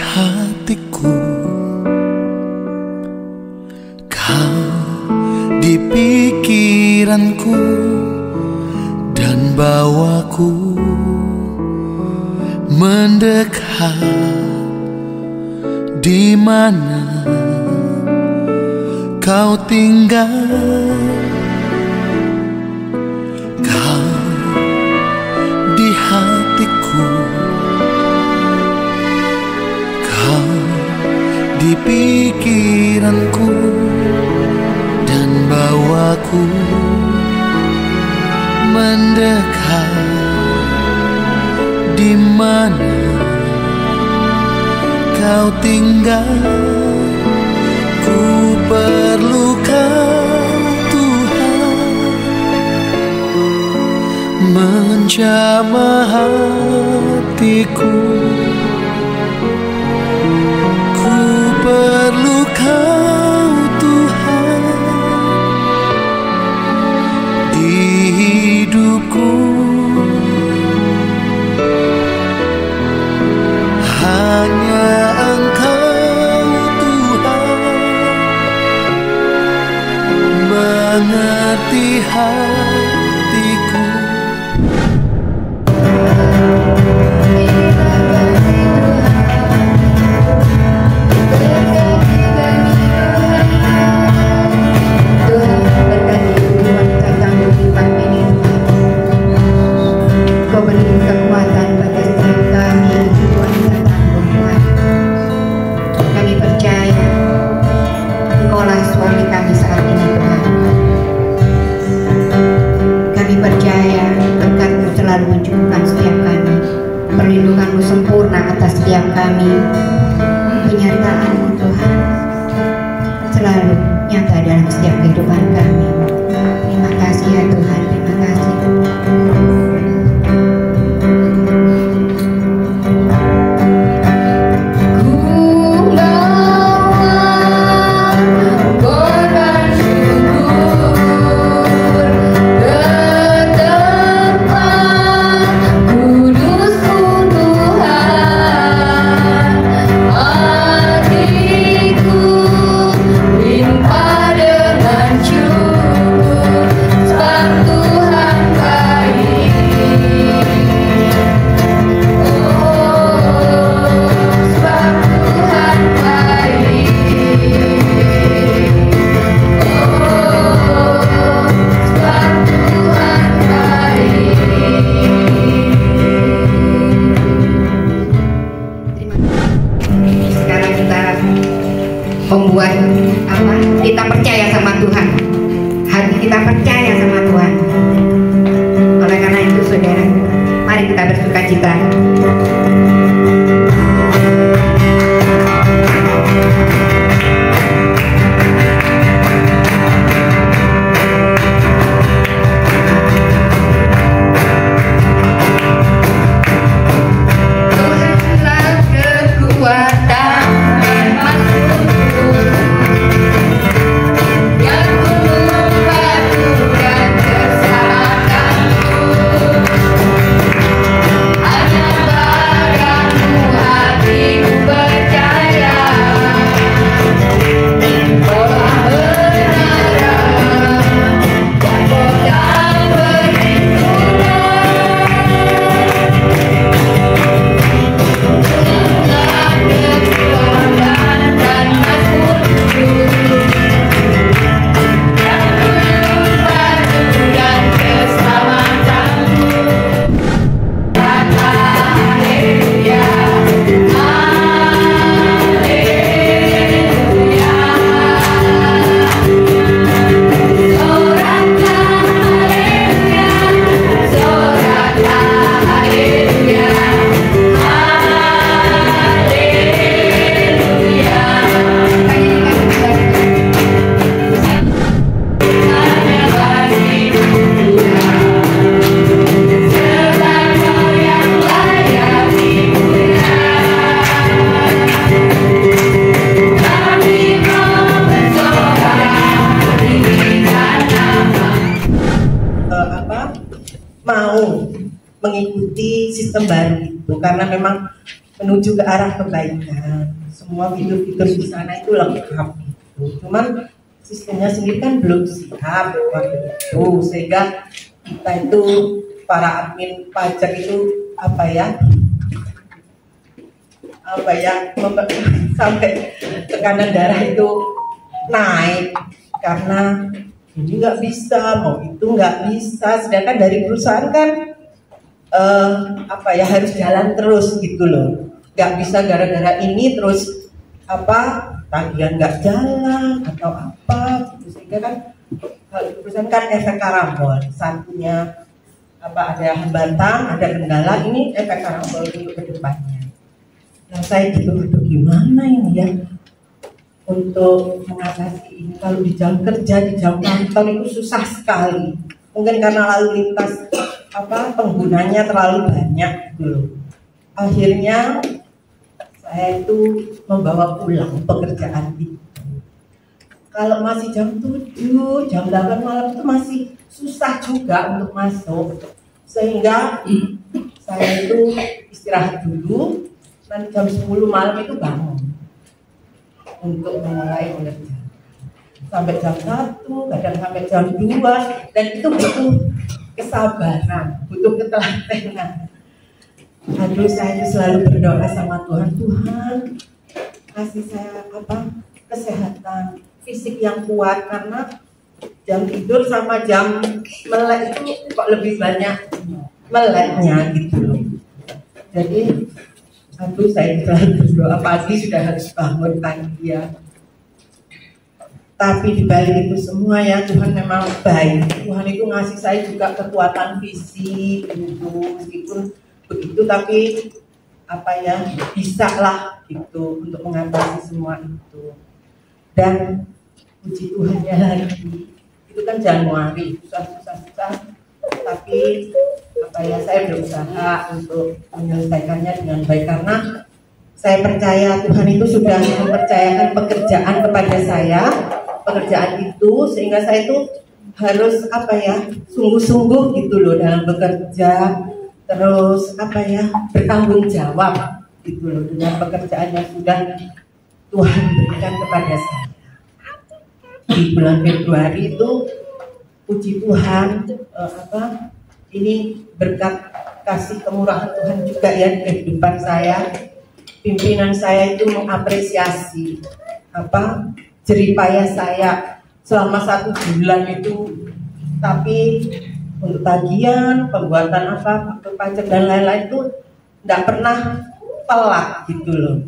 hatiku, kau di pikiranku, dan bawaku mendekat. Di mana kau tinggal? Kau di hatiku, kau di pikiranku, dan bawaku mendekat. Di mana kau tinggal? Ku perlu Kau, Tuhan, menjamah hatiku. Ku perlu Kau, Tuhan, di hidupku. Hanya Engkau, Tuhan, mengerti hatiku. Kau beri kekuatan pada setiap kami, Tuhan. Kami percaya Engkaulah suami kami saat ini, Tuhan. Kami percaya berkat-Mu selalu mencukupkan setiap kami, perlindungan-Mu sempurna atas setiap kami, penyertaan-Mu, Tuhan, selalu nyata dalam setiap kehidupan kami. Terima kasih ya Tuhan, terima kasih. Membuat kita percaya sama Tuhan, hati kita percaya sama Tuhan. Oleh karena itu saudara, mari kita bersuka cita. Mau mengikuti sistem baru itu. gitu, karena memang menuju ke arah kebaikan. Semua fitur-fitur di sana itu lengkap gitu. Cuman sistemnya sendiri kan belum siap waktu itu, sehingga kita itu para admin pajak itu sampai tekanan darah itu naik karena ini nggak bisa, mau itu nggak bisa, sedangkan dari perusahaan kan harus jalan terus gitu loh. Nggak bisa gara-gara ini terus tagihan nggak jalan atau apa gitu, sehingga kan hal itu perusahaan kan efek karambol. Satunya ada hambatan, ada kendala, ini efek karambol untuk kedepannya. Nah saya gitu, gimana ini ya untuk mengatasi ini. Kalau di jam kerja, di jam kantor itu susah sekali. Mungkin karena lalu lintas penggunanya terlalu banyak gitu. Akhirnya saya itu membawa pulang pekerjaan itu. Kalau masih jam 7, jam 8 malam itu masih susah juga untuk masuk. Sehingga saya itu istirahat dulu, nanti jam 10 malam itu bangun untuk memulai bekerja. Sampai jam 1, kadang sampai jam 2, dan itu butuh kesabaran, butuh ketelatenan. Aduh, saya selalu berdoa sama Tuhan, Tuhan kasih saya kesehatan fisik yang kuat, karena jam tidur sama jam melek itu kok lebih banyak meleknya gitu loh. Jadi aduh, saya selalu berdoa pagi sudah harus bangun pagi ya. Tapi di balik itu semua ya, Tuhan memang baik. Tuhan itu ngasih saya juga kekuatan fisik gitu, meskipun begitu tapi bisa lah gitu untuk mengatasi semua itu. Dan puji Tuhan ya, lagi itu kan Januari susah, tapi saya berusaha untuk menyelesaikannya dengan baik, karena saya percaya Tuhan itu sudah mempercayakan pekerjaan kepada saya, pekerjaan itu, sehingga saya itu harus sungguh-sungguh gitu loh dalam bekerja, terus bertanggung jawab gitu loh dengan pekerjaan yang sudah Tuhan berikan kepada saya. Di bulan Februari itu puji Tuhan ini berkat kasih kemurahan Tuhan juga ya di kehidupan saya. Pimpinan saya itu mengapresiasi jeripaya saya selama 1 bulan itu, tapi untuk tagihan, pembuatan faktur pajak dan lain-lain itu tidak pernah telat gitu loh.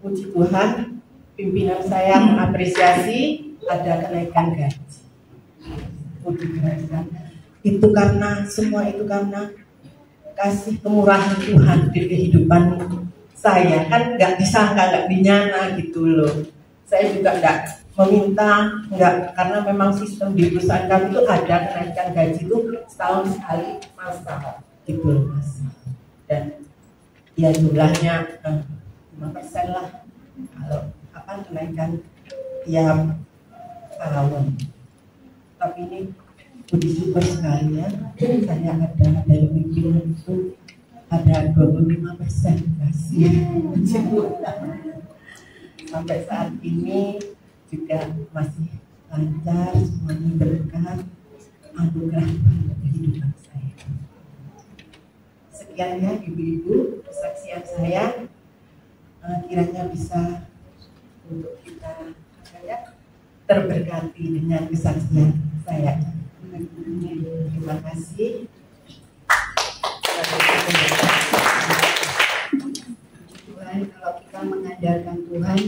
Puji Tuhan, pimpinan saya mengapresiasi ada kenaikan gaji. Puji Tuhan. Itu karena semua itu karena kasih kemurahan Tuhan di kehidupan saya. Kan nggak disangka, nggak dinyana gitu loh. Saya juga nggak meminta, nggak, karena memang sistem di perusahaan kami itu ada kenaikan gaji itu setahun sekali masa gitu loh Mas. Dan ya jumlahnya 5% lah kalau kenaikan tiap tahun. Tapi ini puji syukur sekali ya, saya ada dari pimpinan itu ada 25% kasih. Sampai saat ini juga masih lancar, semuanya berkat anugerah kehidupan saya. Sekian ya ibu-ibu kesaksian saya, kiranya bisa untuk kita terberkati dengan kesaksian saya. Terima kasih. Tuhan, kalau kita mengandalkan Tuhan,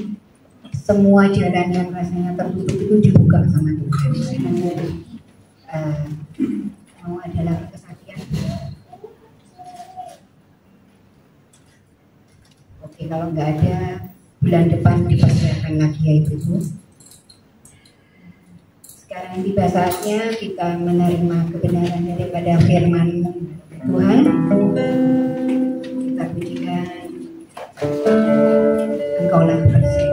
semua jalan yang rasanya tertutup itu dibuka sama Tuhan. Mau ada lagi kesaksian? Oke, kalau nggak ada, bulan depan dipersiapkan lagi ya Ibu. Sekarang tiba saatnya kita menerima kebenaran daripada firman Tuhan. Kita pujikan Engkaulah bersih.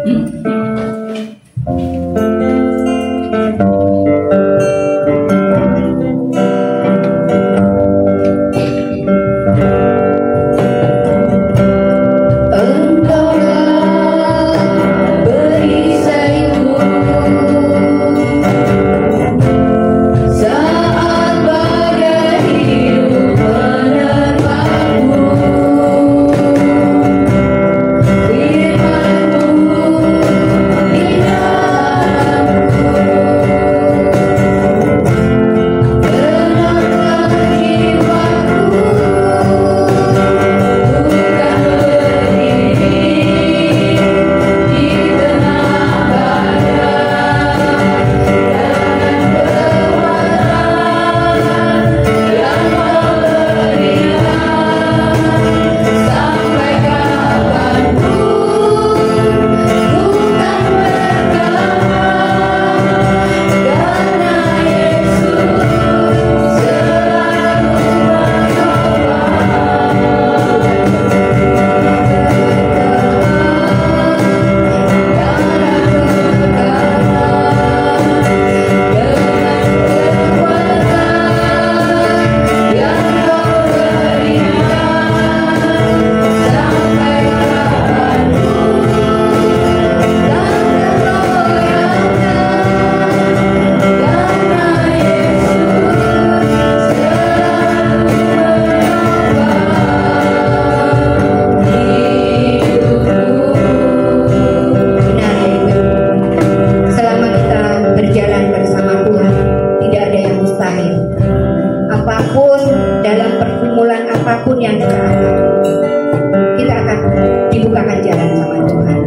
jalan sama Tuhan.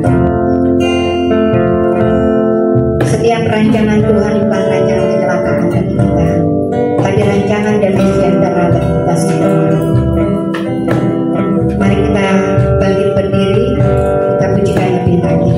Setiap rancangan Tuhan bukan rancangan kecelakaan bagi kita, tapi rancangan damai sejahtera bagi kita semua. Mari kita bangkit berdiri, kita pujikan lebih lagi.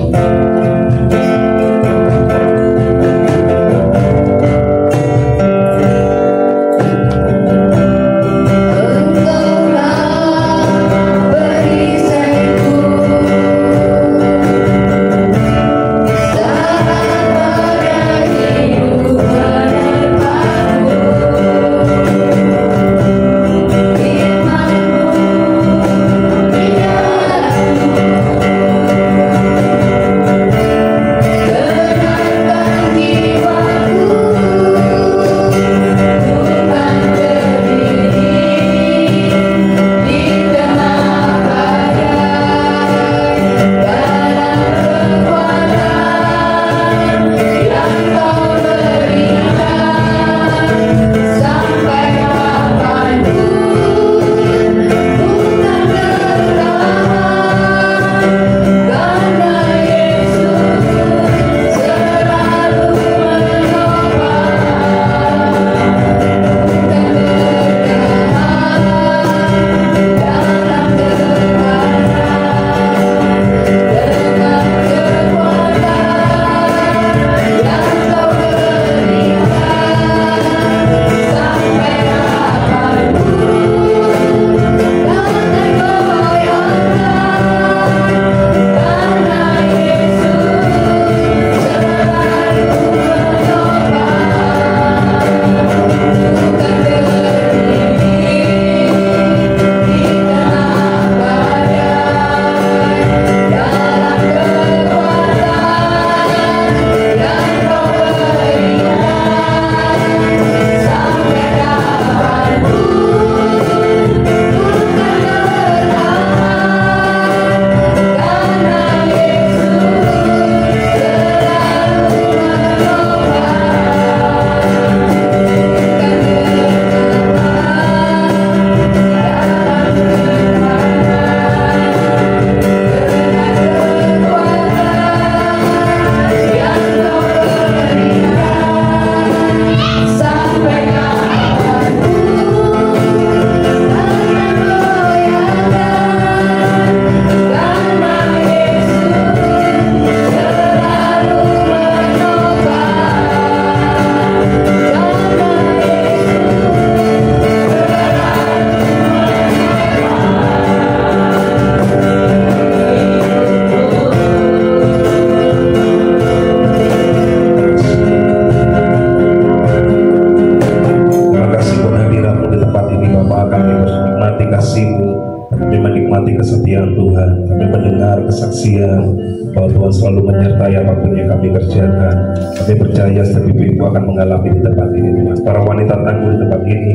bahwa Tuhan selalu menyertai apapun yang kami kerjakan. Kami percaya setiap ibu akan mengalami di tempat ini, Tuhan. Para wanita tangguh di tempat ini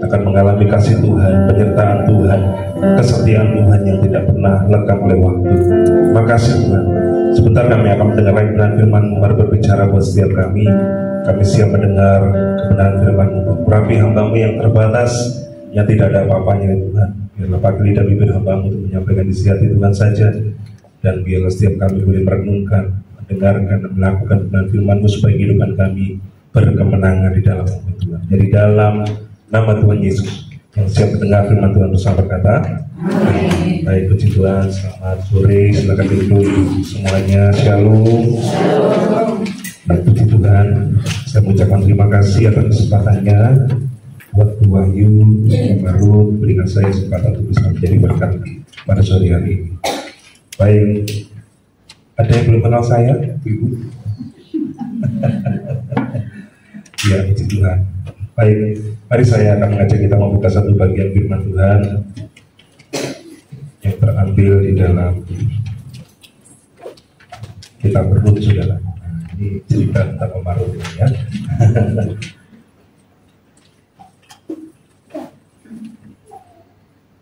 akan mengalami kasih Tuhan, penyertaan Tuhan, kesetiaan Tuhan yang tidak pernah lekang oleh waktu. Makasih Tuhan. Sebentar kami akan mendengar renungan firman-Mu. Mari berbicara buat setiap kami. Kami siap mendengar kebenaran firman-Mu. Urapi hamba-Mu yang terbatas, yang tidak ada apa-apanya Tuhan. Biarlah pakai lidah bibir hamba-Mu untuk menyampaikan isi hati Tuhan saja. Dan biarlah setiap kami boleh merenungkan, mendengarkan, dan melakukan kebenaran firman-Mu supaya kehidupan kami berkemenangan di dalam Tuhan. Jadi dalam nama Tuhan Yesus yang siap mendengar firman Tuhan bersama berkata, amin. Baik, puji Tuhan, selamat sore, silakan duduk semuanya, shalom. Baik, puji Tuhan, saya mengucapkan terima kasih atas kesempatannya buat Bu Wahyu yang baru berikan saya kesempatan untuk bisa menjadi berkat pada sore hari ini. Baik, ada yang belum kenal saya, Ibu? Ya, puji Tuhan. Baik, mari saya akan mengajak kita membuka satu bagian firman Tuhan yang terambil di dalam kitab Rut, saudara. Ini cerita tentang pemarut ya.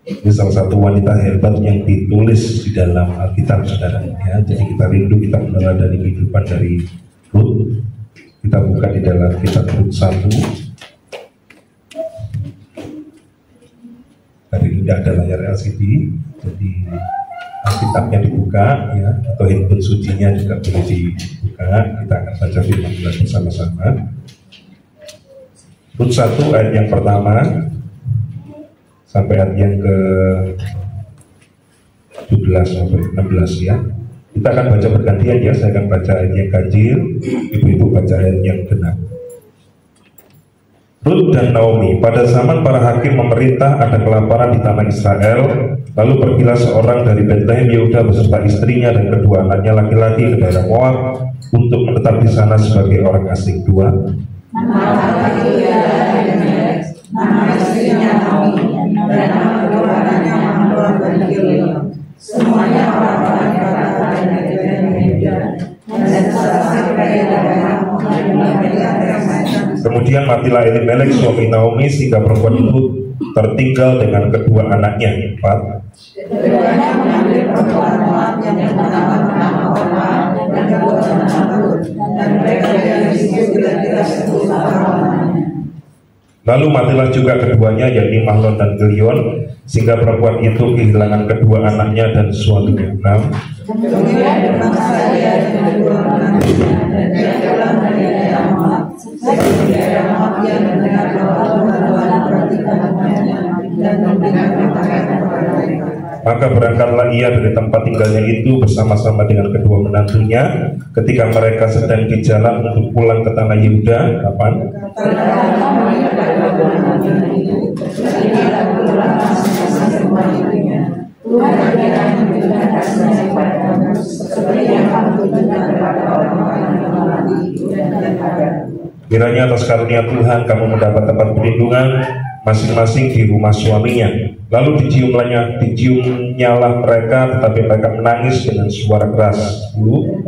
Ini salah satu wanita hebat yang ditulis di dalam Alkitab, saudara. Ya, jadi kita rindu, kita meneladani kehidupan dari Rut. Kita buka di dalam kitab Rut 1. Hari ini tidak ada layar LCD, jadi Alkitabnya dibuka ya, atau handphone sucinya juga boleh dibuka. Kita akan baca firman Tuhan bersama-sama. Rut 1 ayat yang pertama sampai ayat yang ke 17 sampai 16 ya. Kita akan baca bergantian ya. Saya akan baca ayat yang ganjil, ibu-ibu baca ayat yang genap. Rut dan Naomi. Pada zaman para hakim memerintah, ada kelaparan di tanah Israel. Lalu pergilah seorang dari Betlehem Yehuda beserta istrinya dan kedua anaknya laki-laki ke daerah Moab untuk menetap di sana sebagai orang asing. 2. Nama istrinya Naomi dan nama kedua anaknya Mahlon dan Kilion. Semuanya orang-orang kata dan Betlehem Yehuda. Dan sampai daerah Moab Kemudian matilah Elimelek suami Naomi sehingga perempuan itu tertinggal dengan kedua anaknya. 4. Keduanya mengambil perempuan Moab yang bernama Orpa dan kedua nama Rut, dan mereka yang disebut kira-kira 10 orang. Lalu matilah juga keduanya, yakni Mahlon dan Kilion, sehingga perempuan itu kehilangan kedua anaknya dan suaminya. 6. Kemudian berbangsa dia dengan kedua anaknya, dan dia pulang dari daerah Moab. Sebelum daerah Moab dia mendengar bahwa Tuhan memperhatikan umatnya dan memberikan pakaian kepada mereka. Maka berangkatlah ia dari tempat tinggalnya itu bersama-sama dengan kedua menantunya ketika mereka sedang di jalan untuk pulang ke tanah Yehuda. 8. Kiranya atas karunia Tuhan kamu mendapat tempat perlindungan masing-masing di rumah suaminya. Lalu diciumnyalah mereka, tetapi mereka menangis dengan suara keras. 10.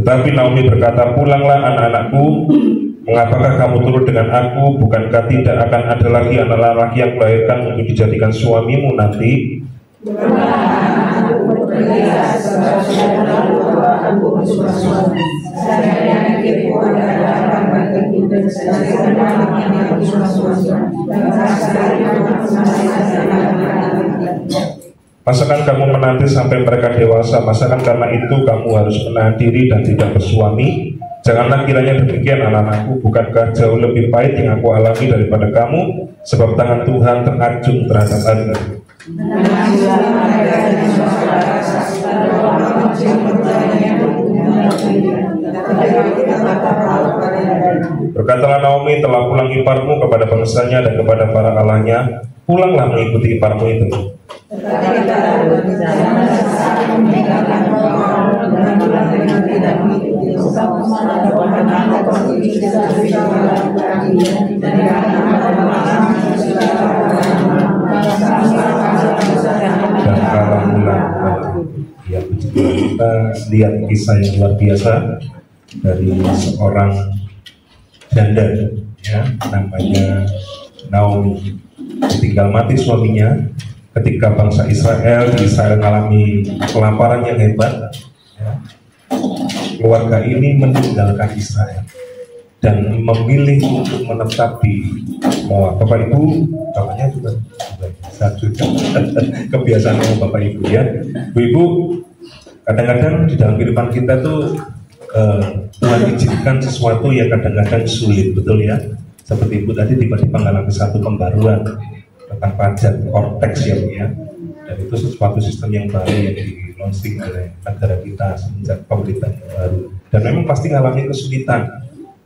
Tetapi Naomi berkata, pulanglah anak-anakku, mengapakah kamu turut dengan aku? Bukankah tidak akan ada lagi anak laki yang melahirkan untuk dijadikan suamimu nanti? Masakan kamu menanti sampai mereka dewasa? Masakan karena itu kamu harus menahan diri dan tidak bersuami? Janganlah kiranya demikian anak-anakku. Bukankah jauh lebih pahit yang aku alami daripada kamu? Sebab tangan Tuhan terajung terhadap aku. Berkatalah Naomi, telah pulang iparmu kepada bangsanya dan kepada para allahnya. Pulanglah mengikuti iparmu itu. Dan kalah pulang. Ya, kita lihat kisah yang luar biasa dari seorang janda, ya, namanya Naomi. Ditinggal mati suaminya ketika bangsa Israel mengalami kelaparan yang hebat, ya. Keluarga ini meninggalkan Israel dan memilih untuk menetap di Moab. Bapak Ibu, bapaknya juga satu kebiasaan Bapak Ibu, ya. Ibu, kadang-kadang di dalam kehidupan kita tuh Tuhan izinkan sesuatu yang kadang-kadang sulit, betul ya. Seperti Ibu tadi tiba-tiba mengalami satu pembaruan tentang pajak Cortex ya, dan itu sesuatu sistem yang baru yang di-launching oleh negara kita semenjak pemerintah yang baru, dan memang pasti mengalami kesulitan,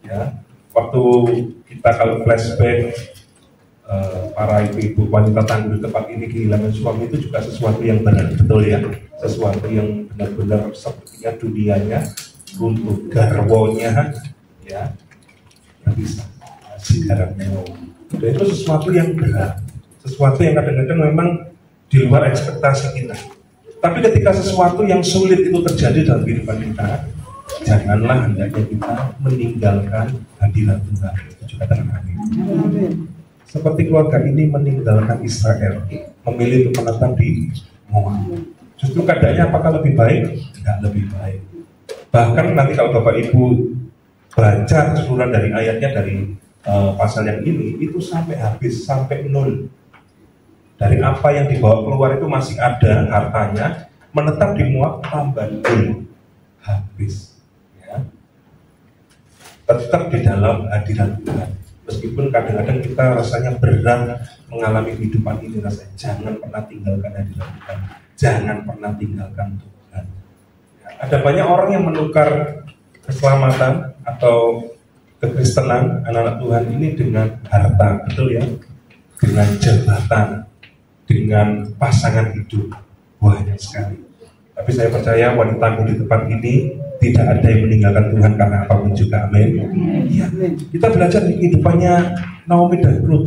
ya. Waktu kita kalau flashback para ibu-ibu wanita tangguh tempat ini kehilangan suami itu juga sesuatu yang benar, betul ya, sesuatu yang benar-benar sepertinya dunianya untuk garwonya, ya, nggak bisa. Sigarannya, dan itu sesuatu yang berat, sesuatu yang kadang-kadang memang di luar ekspektasi kita. Tapi ketika sesuatu yang sulit itu terjadi dalam kehidupan kita, janganlah hendaknya kita meninggalkan hadirat Tuhan. Itu juga terang. Seperti keluarga ini meninggalkan Israel, memilih untuk menetap di Moab. Justru keadaannya apakah lebih baik? Tidak lebih baik. Bahkan nanti kalau Bapak Ibu baca keseluruhan dari ayatnya dari pasal yang ini itu sampai habis, sampai nol. Dari apa yang dibawa keluar itu masih ada hartanya, menetap di Moab tambah nol, habis. Ya. Tetap di dalam hadirat Tuhan. Meskipun kadang-kadang kita rasanya berat mengalami kehidupan ini, rasanya jangan pernah tinggalkan hadirat Tuhan, jangan pernah tinggalkan Tuhan. Ya. Ada banyak orang yang menukar keselamatan atau kekristenan anak-anak Tuhan ini dengan harta, betul ya, dengan jabatan, dengan pasangan hidup, banyak sekali. Tapi saya percaya wanitaku di tempat ini tidak ada yang meninggalkan Tuhan karena apapun juga, amin. Ya, kita belajar di kehidupannya Naomi dan Ruth.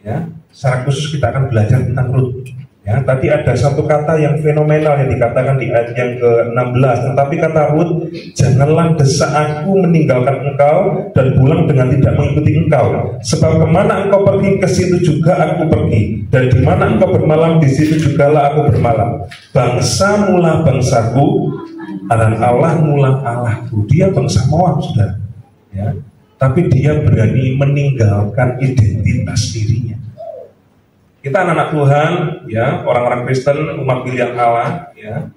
Ya, secara khusus kita akan belajar tentang Ruth. Ya, tadi ada satu kata yang fenomenal yang dikatakan di ayat yang ke-16. Tetapi kata Ruth, janganlah desak aku meninggalkan engkau dan pulang dengan tidak mengikuti engkau. Sebab kemana engkau pergi, ke situ juga aku pergi. Dan di mana engkau bermalam, di situ jugalah aku bermalam. Bangsa mula bangsaku, dan Allah mula Allahku. Dia bangsa Moab, sudah. Ya, tapi dia berani meninggalkan identitas dirinya. Kita anak-anak Tuhan, ya, orang-orang Kristen, umat pilihan Allah, ya.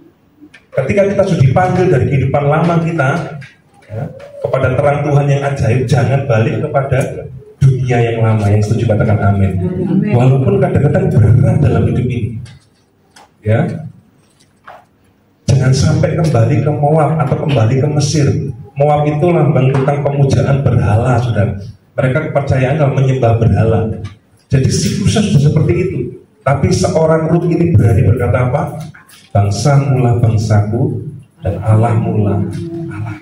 Ketika kita sudah dipanggil dari kehidupan lama kita, ya, kepada terang Tuhan yang ajaib, jangan balik kepada dunia yang lama. Yang setuju katakan amin. Walaupun kadang-kadang berat dalam hidup ini, ya, jangan sampai kembali ke Moab atau kembali ke Mesir. Moab itu lambang tentang pemujaan berhala, saudara. Mereka kepercayaan kalau menyembah berhala. Jadi siklusnya sudah seperti itu. Tapi seorang Ruth ini berani berkata apa? Bangsa mula bangsaku dan Allah mula Allah.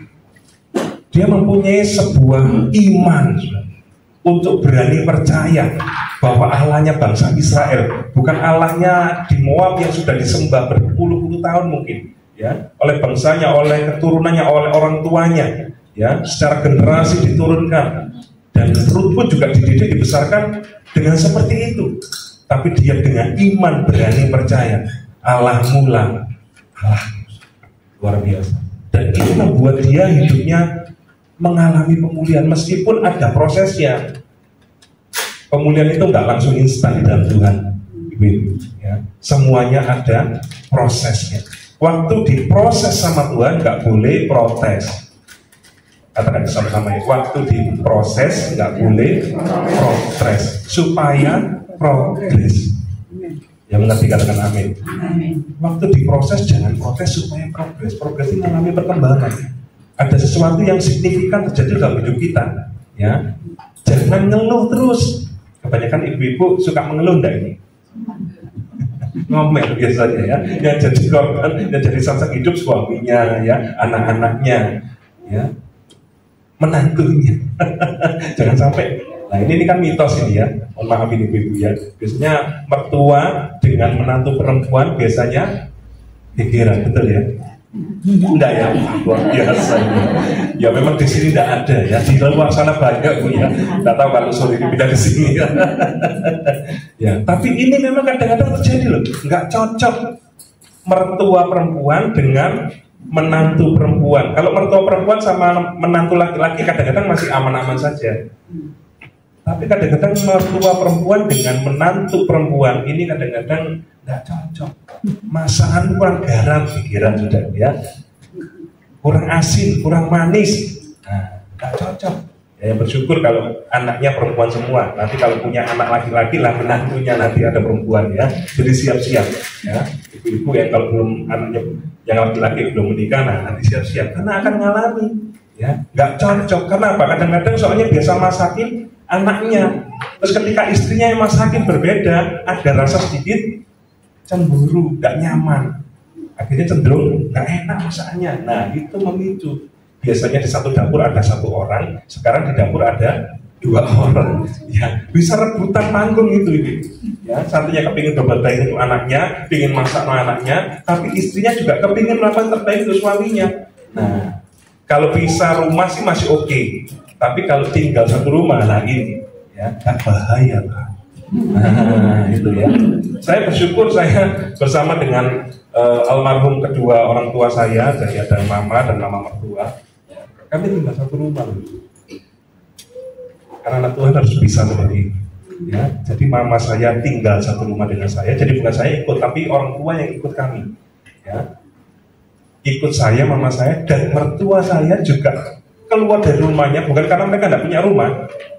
Dia mempunyai sebuah iman untuk berani percaya bahwa Allahnya bangsa Israel, bukan Allahnya di Moab yang sudah disembah berpuluh-puluh tahun mungkin, ya, oleh bangsanya, oleh keturunannya, oleh orang tuanya, ya, secara generasi diturunkan. Dan Ruth pun juga dididik, dibesarkan dengan seperti itu. Tapi dia dengan iman berani percaya Allah mula Allah. Luar biasa. Dan itu membuat dia hidupnya mengalami pemulihan. Meskipun ada prosesnya. Pemulihan itu nggak langsung instan di dalam Tuhan, Ibu, ya. Semuanya ada prosesnya. Waktu diproses sama Tuhan nggak boleh protes. Katakan sama-sama ya. Waktu diproses nggak boleh protes supaya progres. Yang mengerti katakan amin. Waktu diproses jangan protes supaya progres. Progres ini mengalami perkembangan. Ada sesuatu yang signifikan terjadi dalam hidup kita. Ya, jangan ngeluh terus. Kebanyakan ibu-ibu suka mengeluh enggak ini? Ngomel biasanya ya. Yang jadi korban, yang jadi saksi hidup suaminya, ya, anak-anaknya, ya, menantunya. Jangan sampai. Nah ini kan mitos ini ya. Mohon maaf ini ibu-ibu ya. Biasanya mertua dengan menantu perempuan biasanya gegeran, betul ya? Enggak ya, luar biasa ini. Ya memang di sini tidak ada ya. Di luar sana banyak Bu ya. Tidak tahu kalau sore ini pindah di sini ya. Ya, tapi ini memang kadang-kadang terjadi loh. Enggak cocok mertua perempuan dengan menantu perempuan. Kalau mertua perempuan sama menantu laki-laki kadang-kadang masih aman-aman saja. Tapi kadang-kadang mertua perempuan dengan menantu perempuan ini kadang-kadang tidak cocok. Masakan kurang garam pikiran sudah ya, kurang asin, kurang manis. Nah, tidak cocok. Ya, bersyukur kalau anaknya perempuan semua. Nanti kalau punya anak laki-laki lah menantunya nanti ada perempuan ya. Jadi siap-siap ya. Ibu-ibu yang kalau belum anaknya yang laki-laki belum menikah, nah nanti siap-siap karena akan mengalami ya. Nggak cocok. Kenapa? Kadang-kadang soalnya biasa masakin anaknya. Terus ketika istrinya yang masakin berbeda, ada rasa sedikit cemburu, nggak nyaman. Akhirnya cenderung nggak enak masakannya. Nah itu memicu. Biasanya di satu dapur ada satu orang, sekarang di dapur ada dua orang. Ya, bisa rebutan panggung itu ini. Ya, satunya kepingin berbuat baik untuk anaknya, pingin masak sama anaknya, tapi istrinya juga kepingin melakukan terbaik untuk suaminya. Nah, kalau bisa rumah sih masih oke, tapi kalau tinggal satu rumah lagi, ya, kan bahaya Pak. Nah, itu ya. Saya bersyukur saya bersama dengan almarhum kedua orang tua saya, jadi ada mama dan mama mertua. Kami tinggal satu rumah. Karena anak Tuhan harus bisa seperti itu. Ya, jadi mama saya tinggal satu rumah dengan saya. Jadi bukan saya ikut, tapi orang tua yang ikut kami. Ya, ikut saya, mama saya, dan mertua saya juga keluar dari rumahnya bukan karena mereka tidak punya rumah.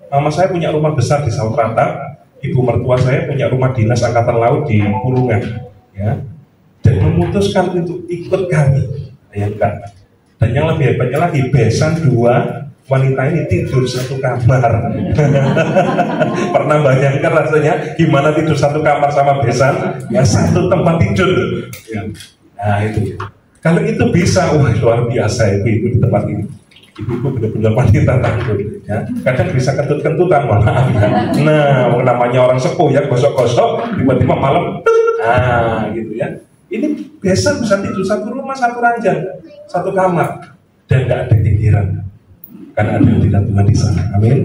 Mama saya punya rumah besar di Sautrata, ibu mertua saya punya rumah dinas angkatan laut di Pulungan. Ya, dan memutuskan untuk ikut kami. Ya kan? Dan yang lebih hebatnya lagi, besan dua wanita ini tidur satu kamar. Pernah bayangkan rasanya gimana tidur satu kamar sama besan? Ya, satu tempat tidur. Ya. Nah itu. Kalau itu bisa, wah luar biasa ibu-ibu di tempat ini. Ibu-ibu benar-benar wanita takut. Ya. Kadang bisa kentut-kentutan, maaf ya. Nah, namanya orang sepuh ya, gosok-gosok, tiba-tiba malam, nah gitu ya. Ini besan bisa tidur satu rumah, satu ranjang, satu kamar, dan nggak ada pikiran. Karena ada hadirat Tuhan di sana. Amin.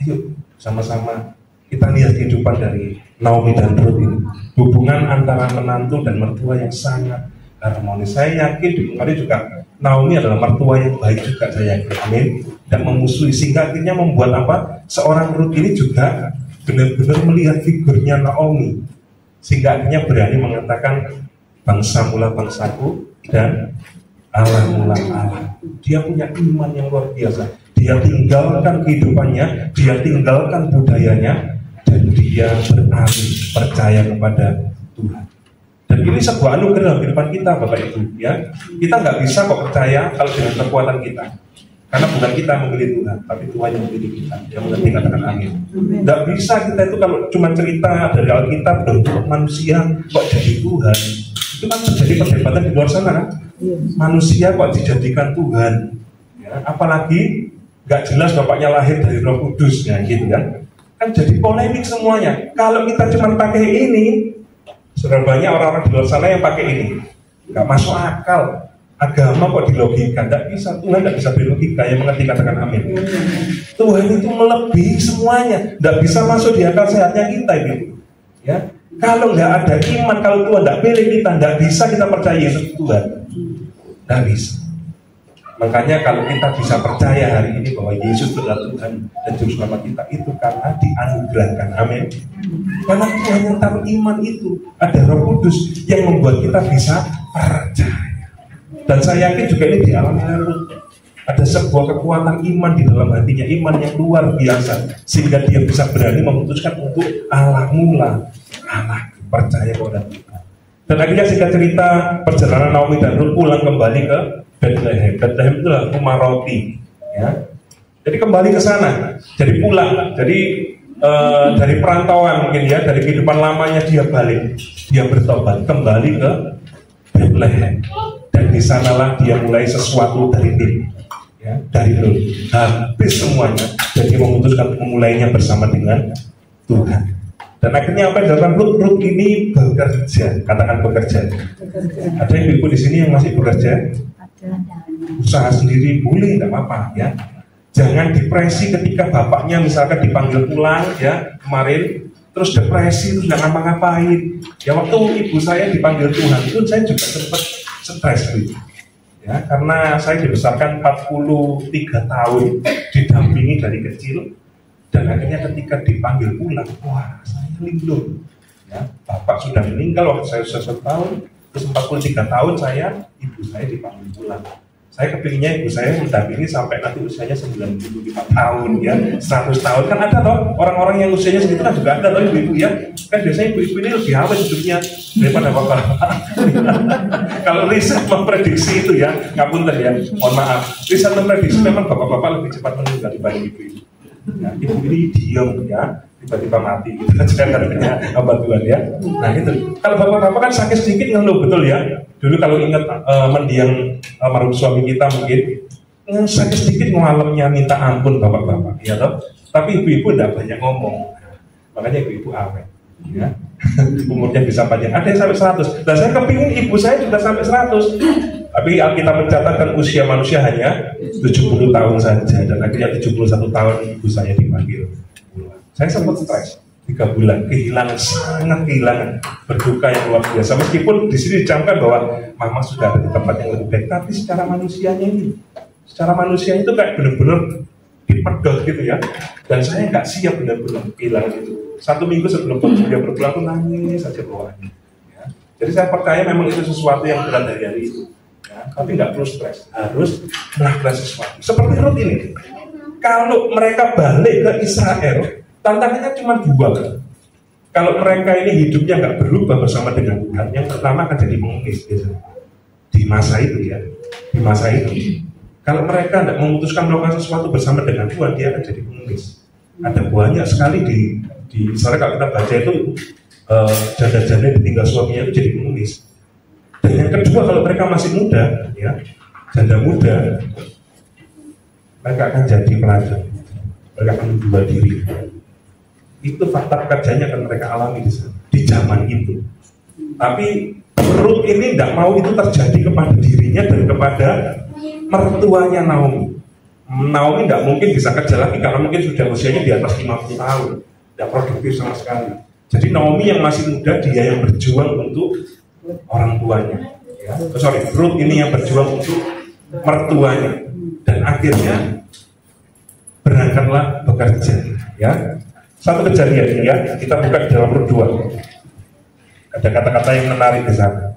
Ayo sama-sama kita lihat kehidupan dari Naomi dan Ruth ini. Hubungan antara menantu dan mertua yang sangat harmonis. Saya yakin di kemarin juga Naomi adalah mertua yang baik juga, saya yakin. Amin. Dan memusuhi, sehingga akhirnya membuat apa? Seorang Ruth ini juga benar-benar melihat figurnya Naomi, sehingga akhirnya berani mengatakan bangsa mula bangsaku dan Allah mula Allah. Dia punya iman yang luar biasa. Dia tinggalkan kehidupannya, dia tinggalkan budayanya, dan dia beralih percaya kepada Tuhan. Dan ini sebuah anugerah dalam kehidupan kita, Bapak Ibu. Ya, kita nggak bisa kok percaya kalau dengan kekuatan kita, karena bukan kita memilih Tuhan, tapi Tuhan yang memilih kita. Yang mengerti katakan amin. Nggak bisa kita itu kalau cuma cerita dari Alkitab bentuk manusia kok jadi Tuhan. Itu kan terjadi perdebatan di luar sana kan? Manusia kok dijadikan Tuhan, ya, apalagi nggak jelas bapaknya lahir dari Roh Kudus, ya, gitu kan? Kan jadi polemik semuanya. Kalau kita cuma pakai ini, sudah banyak orang-orang di luar sana yang pakai ini, nggak masuk akal. Agama kok dilogika? Nggak bisa. Tuhan nggak bisa berlogika. Yang mengerti katakan amin. Tuhan itu melebihi semuanya, nggak bisa masuk di akal sehatnya kita, gitu. Ya. Kalau nggak ada iman, kalau Tuhan nggak pilih kita, nggak bisa kita percaya Yesus Tuhan. Nggak bisa. Makanya kalau kita bisa percaya hari ini bahwa Yesus adalah Tuhan dan Juru Selamat kita, itu karena dianugerahkan. Amin. Karena Tuhan yang taruh iman itu, ada Roh Kudus yang membuat kita bisa percaya. Dan saya yakin juga ini dialami oleh Ruth. Ada sebuah kekuatan iman di dalam hatinya, iman yang luar biasa, sehingga dia bisa berani memutuskan untuk Allah mula Allah, percaya kepada Tuhan. Dan akhirnya singkat cerita, perjalanan Naomi dan Ruth pulang kembali ke Bethlehem. Bethlehem itu adalah rumah roti, ya. Jadi kembali ke sana, jadi pulang, jadi dari perantauan mungkin ya, dari kehidupan lamanya dia balik, dia bertobat kembali ke Bethlehem. Dan di sanalah dia mulai sesuatu dari nol, ya, dari nol, habis semuanya. Jadi memutuskan memulainya bersama dengan Tuhan. Dan akhirnya apa yang dilakukan Ruth ini bekerja, katakan bekerja. Ada ibu-ibu di sini yang masih bekerja? Usaha sendiri boleh, tidak apa-apa ya. Jangan depresi ketika bapaknya misalkan dipanggil pulang ya kemarin, terus depresi terus nggak ngapa-ngapain. Ya waktu ibu saya dipanggil Tuhan itu saya juga sempat stres gitu. Ya, karena saya dibesarkan 43 tahun, didampingi dari kecil, dan akhirnya ketika dipanggil pulang, wah saya linglung. Ya, bapak sudah meninggal waktu saya usia 1 tahun, terus 43 tahun ibu saya dipanggil pulang. Saya kepinginnya ibu saya mendampingi sampai nanti usianya 95 tahun ya, 100 tahun. Kan ada toh orang-orang yang usianya segitu kan juga ada toh ibu-ibu ya. Kan biasanya ibu-ibu ini lebih awet hidupnya daripada bapak-bapak. Kalau riset memprediksi itu ya, ngapunten ya, mohon maaf. Riset memprediksi memang bapak-bapak lebih cepat meninggal dibanding ibu-ibu. Ya, ibu ini diam ya, tiba-tiba mati gitu aja katanya hamba Tuhan ya. Nah itu, kalau bapak-bapak kan sakit sedikit ngeluh, betul ya. Dulu kalau ingat mendiang almarhum suami kita mungkin sakit sedikit ngalemnya minta ampun bapak-bapak, ya toh. Tapi ibu-ibu tidak banyak ngomong, makanya ibu-ibu awet, ya. Umurnya bisa panjang. Ada yang sampai 100. Dan saya kepingin ibu saya juga sampai 100. Tapi Alkitab mencatatkan usia manusia hanya 70 tahun saja, dan akhirnya 71 tahun ibu saya dipanggil pulang. Saya sempat stres 3 bulan, sangat kehilangan, berduka yang luar biasa. Meskipun di sini dicamkan bahwa mama sudah ada di tempat yang lebih baik, tapi secara manusianya itu kayak benar-benar pedot gitu ya. Dan saya nggak siap benar-benar bilang gitu. 1 minggu sebelum dia berpulang tuh nangis saja bawaannya. Ya. Jadi saya percaya memang itu sesuatu yang berat dari hari itu. Ya. Tapi nggak perlu stres, harus melakukan sesuatu. Seperti Rut ini. Kalau mereka balik ke Israel, tantangannya cuma 2 kan. Kalau mereka ini hidupnya nggak berubah bersama dengan Tuhan, yang pertama akan jadi pengemis biasanya. Di masa itu ya, di masa itu. Kalau mereka tidak memutuskan melakukan sesuatu bersama dengan Tuhan, dia akan jadi pengemis. Ada banyak sekali di misalnya kalau kita baca itu janda-janda ditinggal suaminya itu jadi pengemis. Dan yang kedua, kalau mereka masih muda, ya, janda muda, mereka akan jadi pelajar, mereka akan menjual diri. Itu fakta pekerjaannya akan mereka alami di sana, di zaman itu. Tapi Rut ini tidak mau itu terjadi kepada dirinya dan kepada mertuanya Naomi. Naomi tidak mungkin bisa kerja lagi karena mungkin sudah usianya di atas 50 tahun, tidak produktif sama sekali. Jadi Naomi yang masih muda, dia yang berjuang untuk orang tuanya. Ya. Rut ini yang berjuang untuk mertuanya. Dan akhirnya berangkatlah bekerja. Ya. Satu kejadian ya, kita buka di dalam Rut 2. Ada kata-kata yang menarik di sana.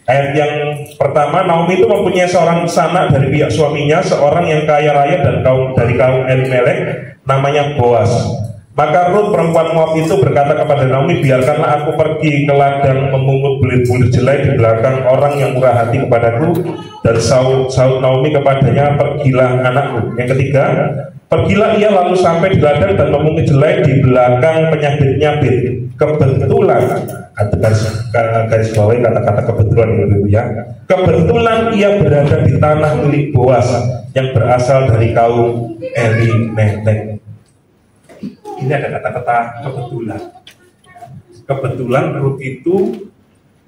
Ayat yang pertama, Naomi itu mempunyai seorang sanak dari pihak suaminya, seorang yang kaya raya dan dari kaum Elimelek, namanya Boas. Maka Rut perempuan Moab itu berkata kepada Naomi, biarkanlah aku pergi ke ladang memungut bulir-bulir jelai di belakang orang yang murah hati kepadaku. Dan saut Naomi kepadanya, pergilah anakku. Yang ketiga, pergilah ia lalu sampai di ladang dan memungut jelai di belakang penyabitnya Bir. Kebetulan, garis bawahi kata-kata kebetulan ya. Kebetulan ia berada di tanah milik Boas yang berasal dari kaum Elimelek. Ini ada kata-kata kebetulan. Kebetulan Rut itu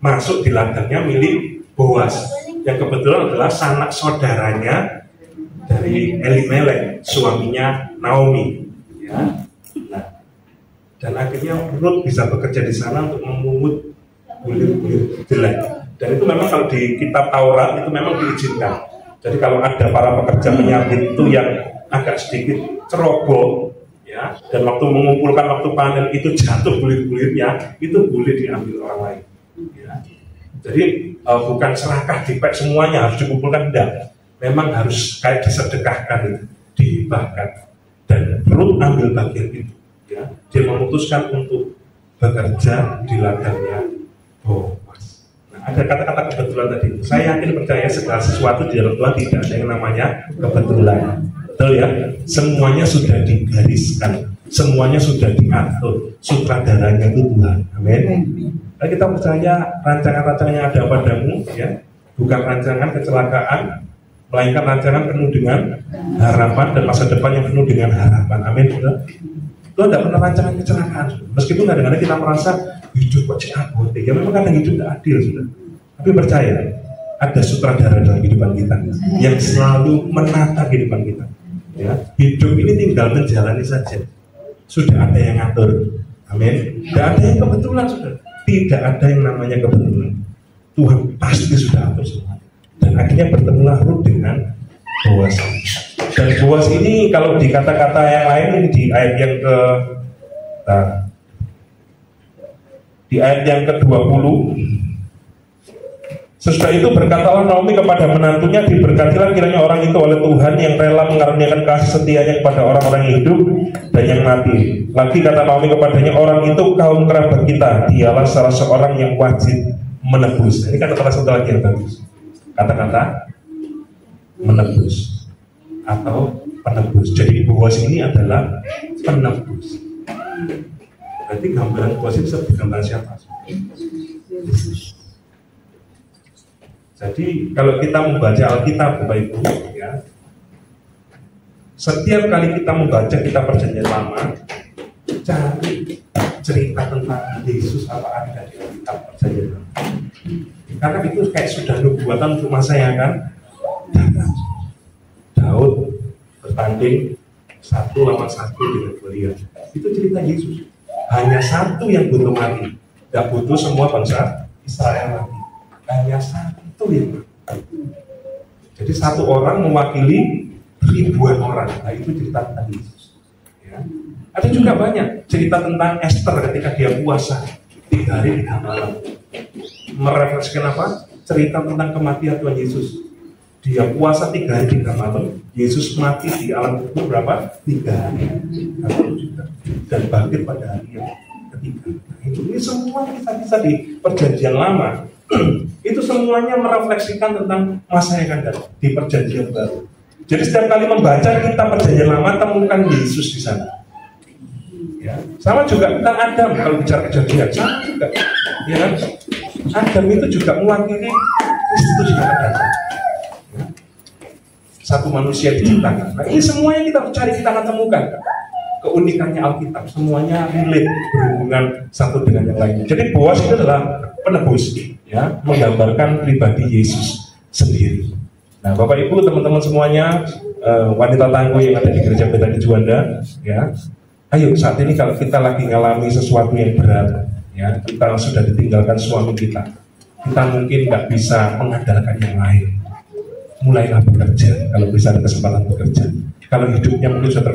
masuk di ladangnya milik Boas, yang kebetulan adalah sanak saudaranya dari Elimelek, suaminya Naomi. Ya. Nah, dan akhirnya Rut bisa bekerja di sana untuk memungut bulir-bulir jelai. Dan itu memang kalau di kitab Taurat itu memang diizinkan. Jadi kalau ada para pekerja penyabit itu yang agak sedikit ceroboh, ya, dan waktu mengumpulkan waktu panen itu jatuh bulir-bulirnya, itu boleh diambil orang lain. Ya. Jadi bukan serakah dipek semuanya harus dikumpulkan, tidak. Memang harus kayak disedekahkan itu, dihibahkan. Dan Rut ambil bagian itu. Ya. Dia memutuskan untuk bekerja di ladangnya Boas. Nah, ada kata-kata kebetulan tadi. Saya yakin percaya segala sesuatu di dalam Tuhan tidak ada yang namanya kebetulan. Betul ya? Semuanya sudah digariskan, semuanya sudah diatur. Sutradaranya itu Tuhan. Amin. Nah, kita percaya rancangan-rancangan yang ada padamu, ya, bukan rancangan kecelakaan, melainkan rancangan penuh dengan harapan dan masa depan yang penuh dengan harapan. Amin. Tuhan tidak pernah rancangan kecelakaan. Meskipun kadang-kadang kita merasa hidup kok abot, ya memang kadang hidup tidak adil sudah. Tapi percaya ada sutradara dalam kehidupan kita yang selalu menata kehidupan kita. Ya, hidup ini tinggal menjalani saja. Sudah ada yang ngatur. Amin. Tidak ada yang kebetulan sudah. Tidak ada yang namanya kebetulan. Tuhan pasti sudah atur semua. Dan akhirnya bertemulah Rut dengan Boas. Dan Boas ini kalau di kata-kata yang lain ini di ayat yang ke-20. Sesudah itu berkatalah Naomi kepada menantunya, diberkatilah kiranya orang itu oleh Tuhan yang rela mengaruniakan kasih setianya kepada orang-orang yang hidup dan yang mati. Lagi kata Naomi kepadanya, orang itu kaum kerabat kita, dialah salah seorang yang wajib menebus. Ini kata-kata satu lagi yang bagus. Kata-kata menebus atau penebus. Jadi Boas ini adalah penebus. Berarti gambaran Boas itu gambaran siapa? Yesus. Jadi kalau kita membaca Alkitab, Bapak Ibu, ya, setiap kali kita membaca kitab Perjanjian Lama, cari cerita tentang Yesus apa ada di Alkitab Perjanjian Lama. Karena itu kayak sudah nubuatan untuk masa yang akan datang. Daud bertanding 1 lawan 1 dengan Goliat. Itu cerita Yesus. Hanya satu yang butuh mati, tidak butuh semua bangsa Israel mati. Hanya satu yang mati. Jadi satu orang mewakili ribuan orang. Nah, itu cerita tentang Yesus. Ya. Ada juga banyak cerita tentang Esther ketika dia puasa 3 hari 3 malam. Merefleksikan apa? Cerita tentang kematian Tuhan Yesus. Dia puasa 3 hari 3 malam. Yesus mati di alam kubur berapa? 3 hari. Dan bangkit pada hari yang ketiga. Ini semua kisah-kisah di Perjanjian Lama. Itu semuanya merefleksikan tentang masa yang akan datang di Perjanjian Baru. Jadi setiap kali membaca kitab Perjanjian Lama, temukan Yesus di sana. Ya, sama juga tentang Adam kalau bicara Kejadian, sama juga. Ya kan? Adam itu juga mewakili Kristus yang akan datang. Ya. Satu manusia diciptakan. Nah, ini semuanya kita cari, kita akan temukan. Keunikannya Alkitab, semuanya relate, berhubungan satu dengan yang lain. Jadi Boas itu adalah penebus, ya, menggambarkan pribadi Yesus sendiri. Nah, Bapak Ibu, teman-teman semuanya, wanita tangguh yang ada di Gereja Betani Juanda, ya, ayo saat ini kalau kita lagi ngalami sesuatu yang berat, ya, kita sudah ditinggalkan suami kita mungkin nggak bisa mengandalkan yang lain. Mulailah bekerja kalau bisa ada kesempatan bekerja. Kalau hidupnya mungkin sudah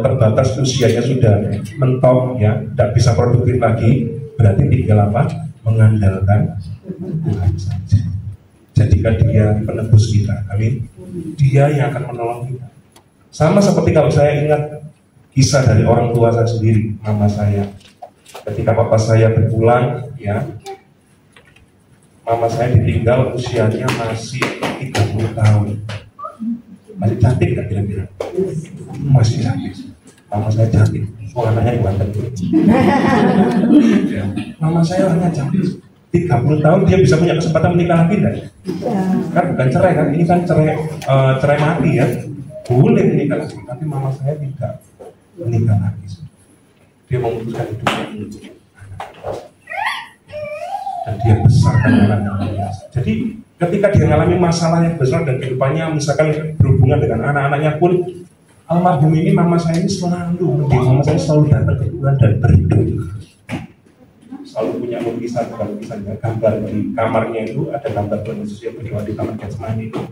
terbatas, usianya sudah mentok, ya, tidak bisa produktif lagi, berarti tinggal apa? Mengandalkan Tuhan saja. Jadikan dia penebus kita, amin. Dia yang akan menolong kita. Sama seperti kalau saya ingat kisah dari orang tua saya sendiri, mama saya. Ketika papa saya berpulang, ya, mama saya ditinggal usianya masih 30 tahun. Masih cantik gak kira-kira? Masih cantik. Mama saya cantik. Oh, anaknya di Banten. Ya. Mama saya orangnya cantik. 30 tahun dia bisa punya kesempatan menikah lagi kan? Kan bukan cerai kan? Ini kan cerai mati ya. Boleh menikah lagi, tapi mama saya tidak menikah lagi. Dia memutuskan hidupnya untuk anak. Dan dia besarkan anak-anaknya. Jadi ketika dia mengalami masalah yang besar dan kehidupannya misalkan berhubungan dengan anak-anaknya pun, almarhum ini mama saya ini selalu datang ke Tuhan dan berdoa. Selalu punya lukisan gambar di kamarnya itu ada gambar Tuhan Yesus yang berdoa di kamar Getsemani itu.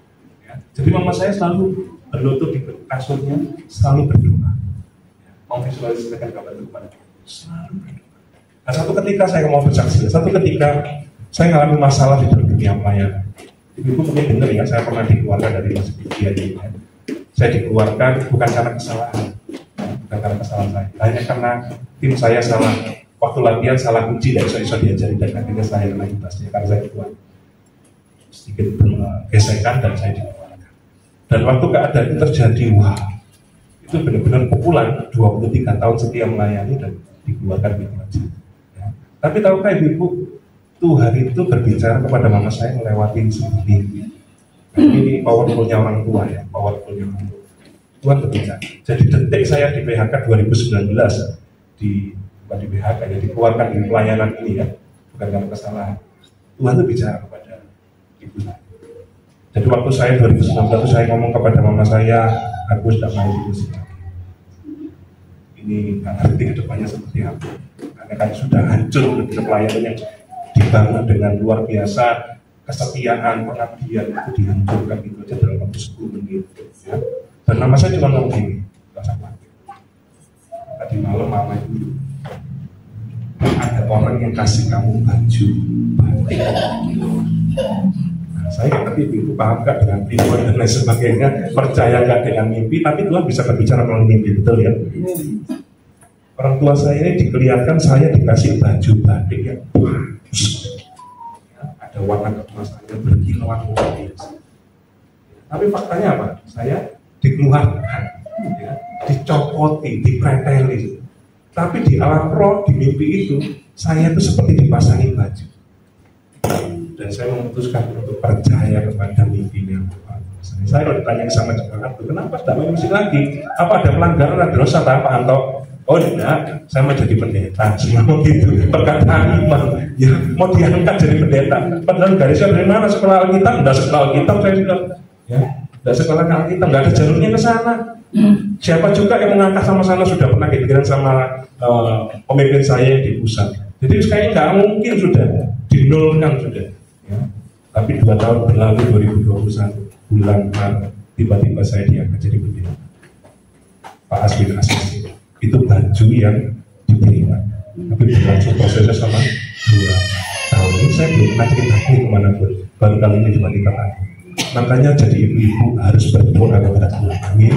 Ya. Jadi mama saya selalu berlutut di kasurnya, selalu berdoa. Ya. Memvisualisasikan gambar itu kepada Tuhan. Selalu berdoa. Nah, satu ketika saya mau bersaksi, satu ketika saya mengalami masalah di dunia pelayanan. Ibu mungkin dengar ya, saya pernah dikeluarkan dari masjid ini. Ya. Saya dikeluarkan bukan karena kesalahan, bukan karena kesalahan saya, hanya karena tim saya salah. Waktu latihan salah kunci, dan bisa diajari, dan akhirnya saya kena imbasnya karena saya keluar. Sedikit gesekan dan saya dikeluarkan. Dan waktu keadaan itu terjadi, wah, itu benar-benar pukulan. 23 tahun setia melayani dan dikeluarkan gitu aja. Ya. Tapi tahukah ibu, Tuhan itu berbicara kepada mama saya melewati seperti ini. Ini powerfulnya orang tua ya, powerfulnya orang tua. Tuhan berbicara. Jadi detik saya di PHK 2019 bukan di PHK ya, dikeluarkan di pelayanan ini ya, bukan karena kesalahan. Tuhan itu bicara kepada ibu saya. Jadi waktu saya 2019 saya ngomong kepada mama saya, aku sudah mau di musik. Ini nggak ngerti ke depannya seperti apa. Karena kan sudah hancur pelayanan yang dibangun dengan luar biasa, kesetiaan, pengabdian itu dihancurkan gitu aja dalam waktu 10 menit ya. Dan mama saya cuma ngomong gini, gak usah pakai. Tadi malam mama itu ada orang yang kasih kamu baju batik. Nah, saya nggak ngerti itu paham gak dengan timbul dan lain sebagainya, percaya gak dengan mimpi, tapi Tuhan bisa berbicara melalui mimpi, betul ya. Orang tua saya ini dikelihatkan saya dikasih baju batik yang bagus, ya, ada warna keemasannya berkilauan luar biasa. Tapi faktanya apa? Saya dikeluarkan, ya, dicopoti, dipreteli. Tapi di alam roh, di mimpi itu, saya itu seperti dipasangi baju. Dan saya memutuskan untuk percaya kepada mimpinya. Saya kalau ditanya sama jemaat, kenapa tidak main musik lagi? Apa ada pelanggaran, ada dosa, apa atau? Oh tidak, saya mau jadi pendeta. Semua gitu, perkataan imam. Ya, mau diangkat jadi pendeta. Padahal garisnya dari mana? Sekolah Alkitab? Tidak sekolah Alkitab, saya bilang. Ya, tidak sekolah Alkitab, tidak ada jalurnya ke sana. Siapa juga yang mengangkat sama sana sudah pernah kepikiran sama pemimpin saya di pusat. Jadi kayaknya nggak mungkin sudah dinolkan sudah. Ya. Tapi 2 tahun berlalu 2021 bulan Maret tiba-tiba saya diangkat jadi pendeta. Pak Aswin Asisi, itu baju yang diberikan, tapi berlangsung prosesnya sama 2 tahun. Ini saya belum pernah cerita ini kemanapun, baru kali ini tiba-tiba aku. Makanya jadi ibu-ibu harus berdoa kepada Tuhan. Amin.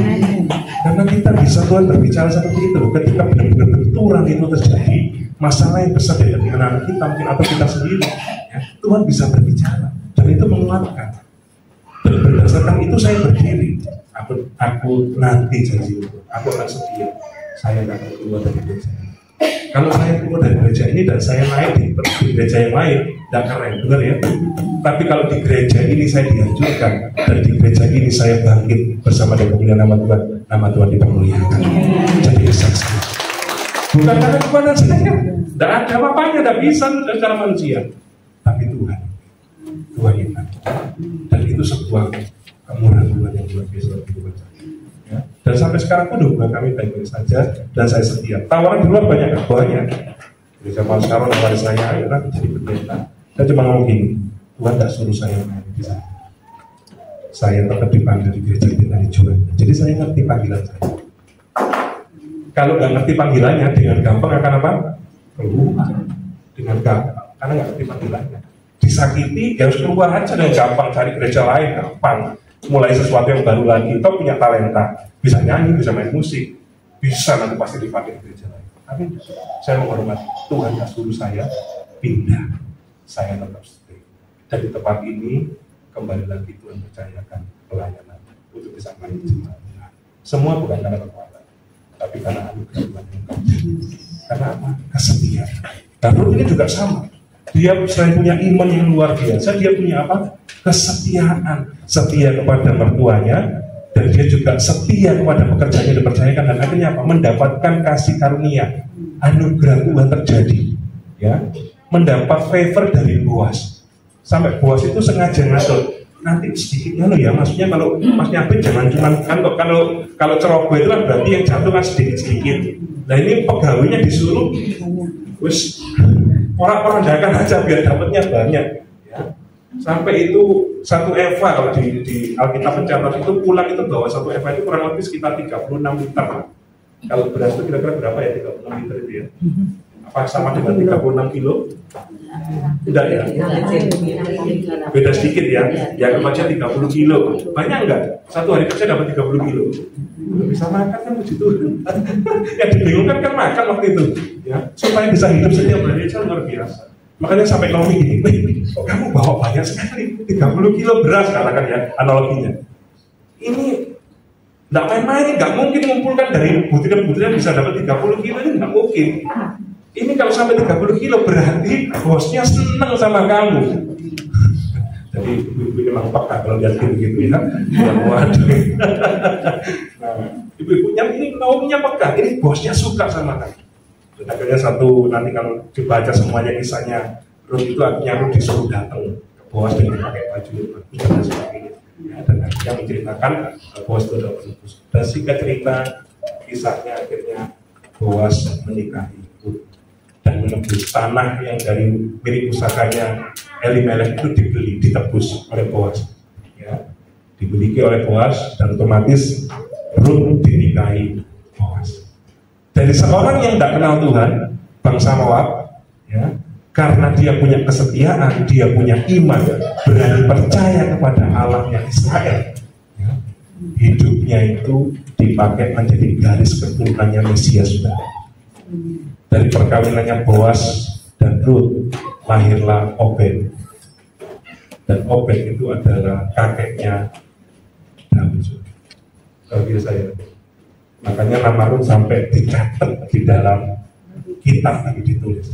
Karena kita bisa Tuhan berbicara seperti itu. Ketika benar-benar benturan itu terjadi, masalah yang besar dari anak kita mungkin atau kita sendiri, ya, Tuhan bisa berbicara dan itu menguatkan. Dan berdasarkan itu saya berdiri. Aku nanti janji, aku akan setia. Saya akan keluar dari gereja. Kalau saya keluar dari gereja ini dan saya naik di gereja yang lain, tidak keren, benar ya? Tapi kalau di gereja ini saya dihancurkan dan di gereja ini saya bangkit bersama dengan kemuliaan nama Tuhan dipermuliakan. Jadi saksi. Bukan karena kekuatan saya, tidak ada apa-apanya, tidak bisa secara manusia. Tapi Tuhan ingat. Dan itu sebuah kemurahan Tuhan yang luar biasa bagi Tuhan. Ya. Dan sampai sekarang pun hubungan kami baik-baik saja dan saya setia. Tawaran di luar banyak. Jadi zaman sekarang tawaran saya, ayo nanti jadi pendeta. Saya cuma ngomong gini, Tuhan tak suruh saya main di sana. Saya tetap dipanggil di gereja dari Juan. Jadi saya ngerti panggilan saya. Kalau nggak ngerti panggilannya, dengan gampang akan apa? Keluar. Dengan gampang, karena nggak ngerti panggilannya. Disakiti, ya harus keluar aja dengan gampang. Cari gereja lain, gampang. Mulai sesuatu yang baru lagi. Kau punya talenta, bisa nyanyi, bisa main musik, bisa nanti pasti dipakai di gereja lain. Tapi saya menghormati Tuhan yang suruh saya pindah. Saya tetap stay. Dari tempat ini kembali lagi Tuhan percayakan pelayanan untuk bisa main jemaat. Semua bukan karena kekuatan, tapi karena anugerah Tuhan yang kau beri. Karena apa? Kesetiaan. Dan Ruth ini juga sama. Dia selain punya iman yang luar biasa, dia punya apa? Kesetiaan. Setia kepada mertuanya, dan dia juga setia kepada pekerjaan yang dipercayakan, dan akhirnya apa? Mendapatkan kasih karunia, anugerah Tuhan terjadi, ya, mendapat favor dari Boas. Sampai Boas itu sengaja ngatur, nanti sedikitnya loh ya, maksudnya kalau Mas nyampe jangan cuma kan kalau ceroboh itu kan berarti yang jatuh kan sedikit. Nah ini pegawainya disuruh, wis orang dakan aja biar dapatnya banyak, ya. Sampai itu 1 eva kalau di Alkitab pencatat itu pulang itu bawa 1 eva itu kurang lebih sekitar 36 liter. Kalau beras itu kira-kira berapa ya 36 liter itu ya? Apa sama dengan 36 kilo? Tidak ya? Beda sedikit ya. Yang aja 30 kilo. Banyak enggak? Satu hari kerja dapat 30 kilo. Bisa makan kan puji Tuhan. Yang dibingungkan kan makan waktu itu, ya. Supaya bisa hidup setiap hari aja luar biasa. Makanya sampai ngomong gini, kok kamu bawa banyak sekali, 30 kilo beras katakan ya, analoginya. Ini nggak main-main, nggak mungkin mengumpulkan dari butiran-butiran bisa dapat 30 kilo, ini nggak mungkin. Ini kalau sampai 30 kilo berarti bosnya senang sama kamu. Jadi ibu-ibu memang peka kalau lihat gitu ya, waduh. Nah, ibu-ibunya ini maunya peka, ini bosnya suka sama kamu. Dan akhirnya nanti kalau dibaca semuanya kisahnya, Ruth itu akhirnya Ruth disuruh datang ke Boas dengan pakai baju bagus dan sebagainya. Ya, dan akhirnya menceritakan Boas itu adalah penebus. Dan singkat cerita kisahnya akhirnya Boas menikahi Ruth dan menebus tanah yang dari milik pusakanya Elimelech itu ditebus oleh Boas. Ya, dimiliki oleh Boas dan otomatis Ruth dinikahi Boas. Dari seorang yang tidak kenal Tuhan, bangsa Moab, ya, karena dia punya kesetiaan, dia punya iman, berani percaya kepada Allahnya Israel, ya, hidupnya itu dipakai menjadi garis keturunannya Mesias. Dari perkawinannya Boas dan Ruth lahirlah Obed, dan Obed itu adalah kakeknya Daud. Kalau saya. Makanya nama Ruth sampai dicatat di dalam kitab lagi ditulis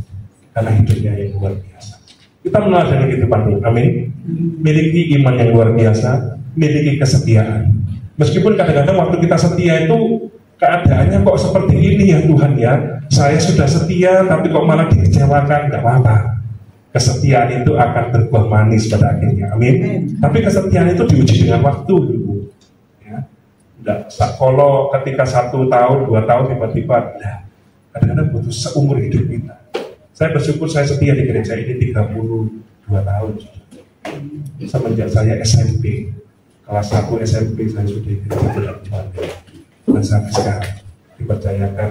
karena hidupnya yang luar biasa. Kita meneladani kehidupan Ruth, amin. Miliki iman yang luar biasa, miliki kesetiaan. Meskipun kadang-kadang waktu kita setia itu keadaannya kok seperti ini ya Tuhan ya. Saya sudah setia tapi kok malah dikecewakan, nggak apa-apa. Kesetiaan itu akan berbuah manis pada akhirnya, amin. Tapi kesetiaan itu diuji dengan waktu. Kalau ketika 1 tahun, 2 tahun tiba-tiba, kadang-kadang butuh seumur hidup kita. Saya bersyukur saya setia di gereja ini 32 tahun. Semenjak saya SMP, kelas 1 SMP saya sudah ikut dalam keluarga. Dan sampai sekarang dipercayakan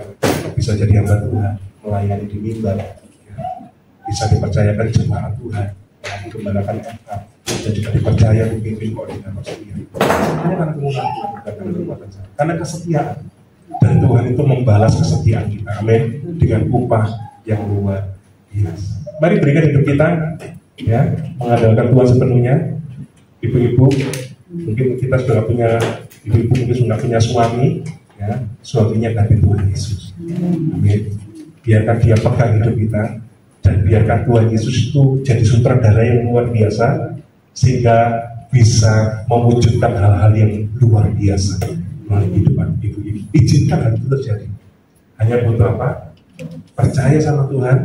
bisa jadi hamba Tuhan, melayani di mimbar, ya. Bisa dipercayakan jemaat Tuhan, dikembalakan FK, dan juga dipercaya memimpin koordinator setia. Semuanya karena kemuliaan Tuhan, bukan karena kekuatan saya. Karena kesetiaan, dan Tuhan itu membalas kesetiaan kita, amin, dengan upah yang luar biasa. Mari berikan hidup kita, ya, mengandalkan Tuhan sepenuhnya. Ibu-ibu, mungkin kita sudah punya, ibu-ibu mungkin sudah punya suami, ya, suaminya dari Tuhan Yesus, amin. Biarkan dia pegang hidup kita, dan biarkan Tuhan Yesus itu jadi sutradara yang luar biasa, sehingga bisa mewujudkan hal-hal yang luar biasa melalui kehidupan ibu-ibu. Izinkan hal itu terjadi. Hanya butuh apa? Percaya sama Tuhan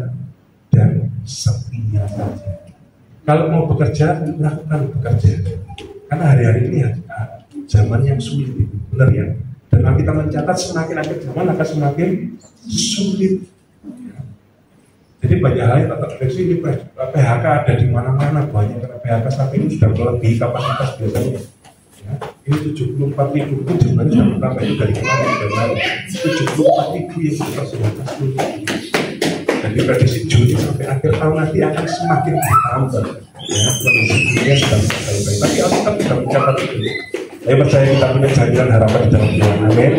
dan setia saja. Kalau mau bekerja, lakukan bekerja. Karena hari-hari ini ya, zaman yang sulit, benar ya. Dan kita mencatat semakin akhir zaman akan semakin sulit. Jadi banyak hal yang tak terdeteksi. Ini PHK ada di mana-mana, banyak karena PHK saat ini sudah melebihi kapasitas biasanya. Ya, ini 74.000 itu jumlahnya sudah berapa itu dari kemarin, 74.000 yang kita sudah kasih. Dan diprediksi Juni sampai akhir tahun nanti akan semakin bertambah. Ya, kondisinya sedang baik-baik. Tapi Alkitab tidak mencatat itu. Saya percaya kita punya jaminan harapan di dalam Tuhan. Amin.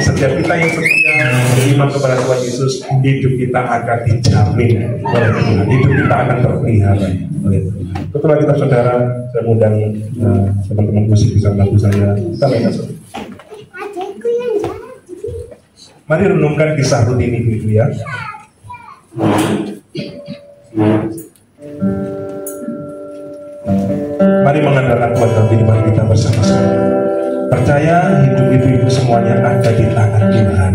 Setiap kita yang setia beriman kepada Tuhan Yesus, hidup kita akan dijamin oleh Tuhan. Hidup kita akan terpelihara oleh Tuhan. Ketua kita saudara, saya undang teman-teman musik bisa membantu saya. Kita main masuk. Mari renungkan kisah Rut ini dulu ya. Mari mengandalkan Tuhan dalam kehidupan kita bersama-sama. Percaya hidup ibu-ibu semuanya ada di tangan Tuhan.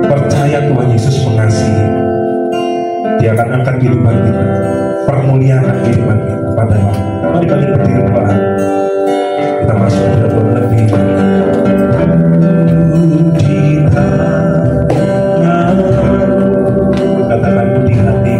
Percaya Tuhan Yesus mengasihi. Dia akan angkat kehidupan kita, permuliaan kehidupan kita pada waktu. Mari kami berdiri doa. Kita masuk ke dalam lebih. Katakan di hati.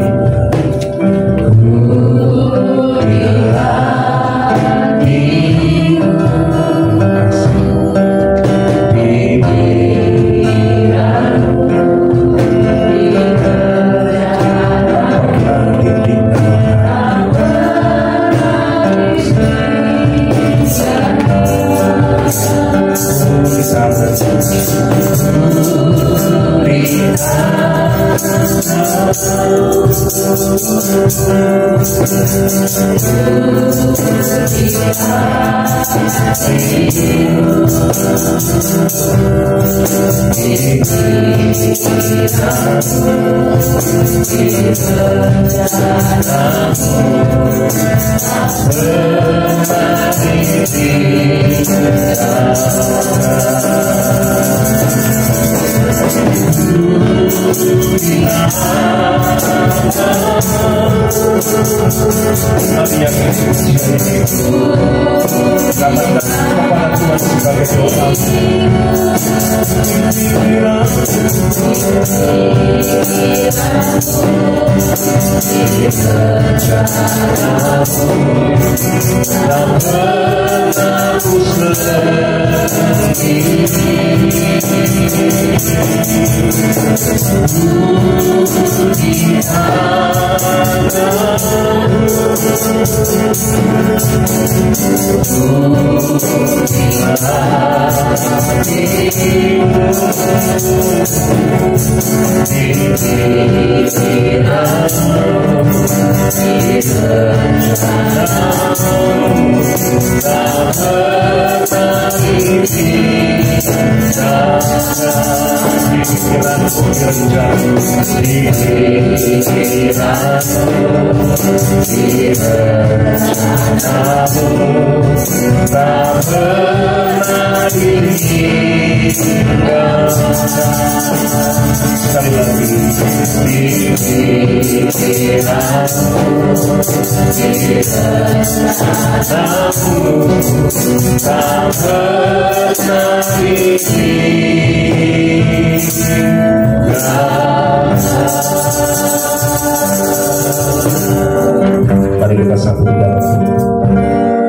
Mari kita satu di dalam.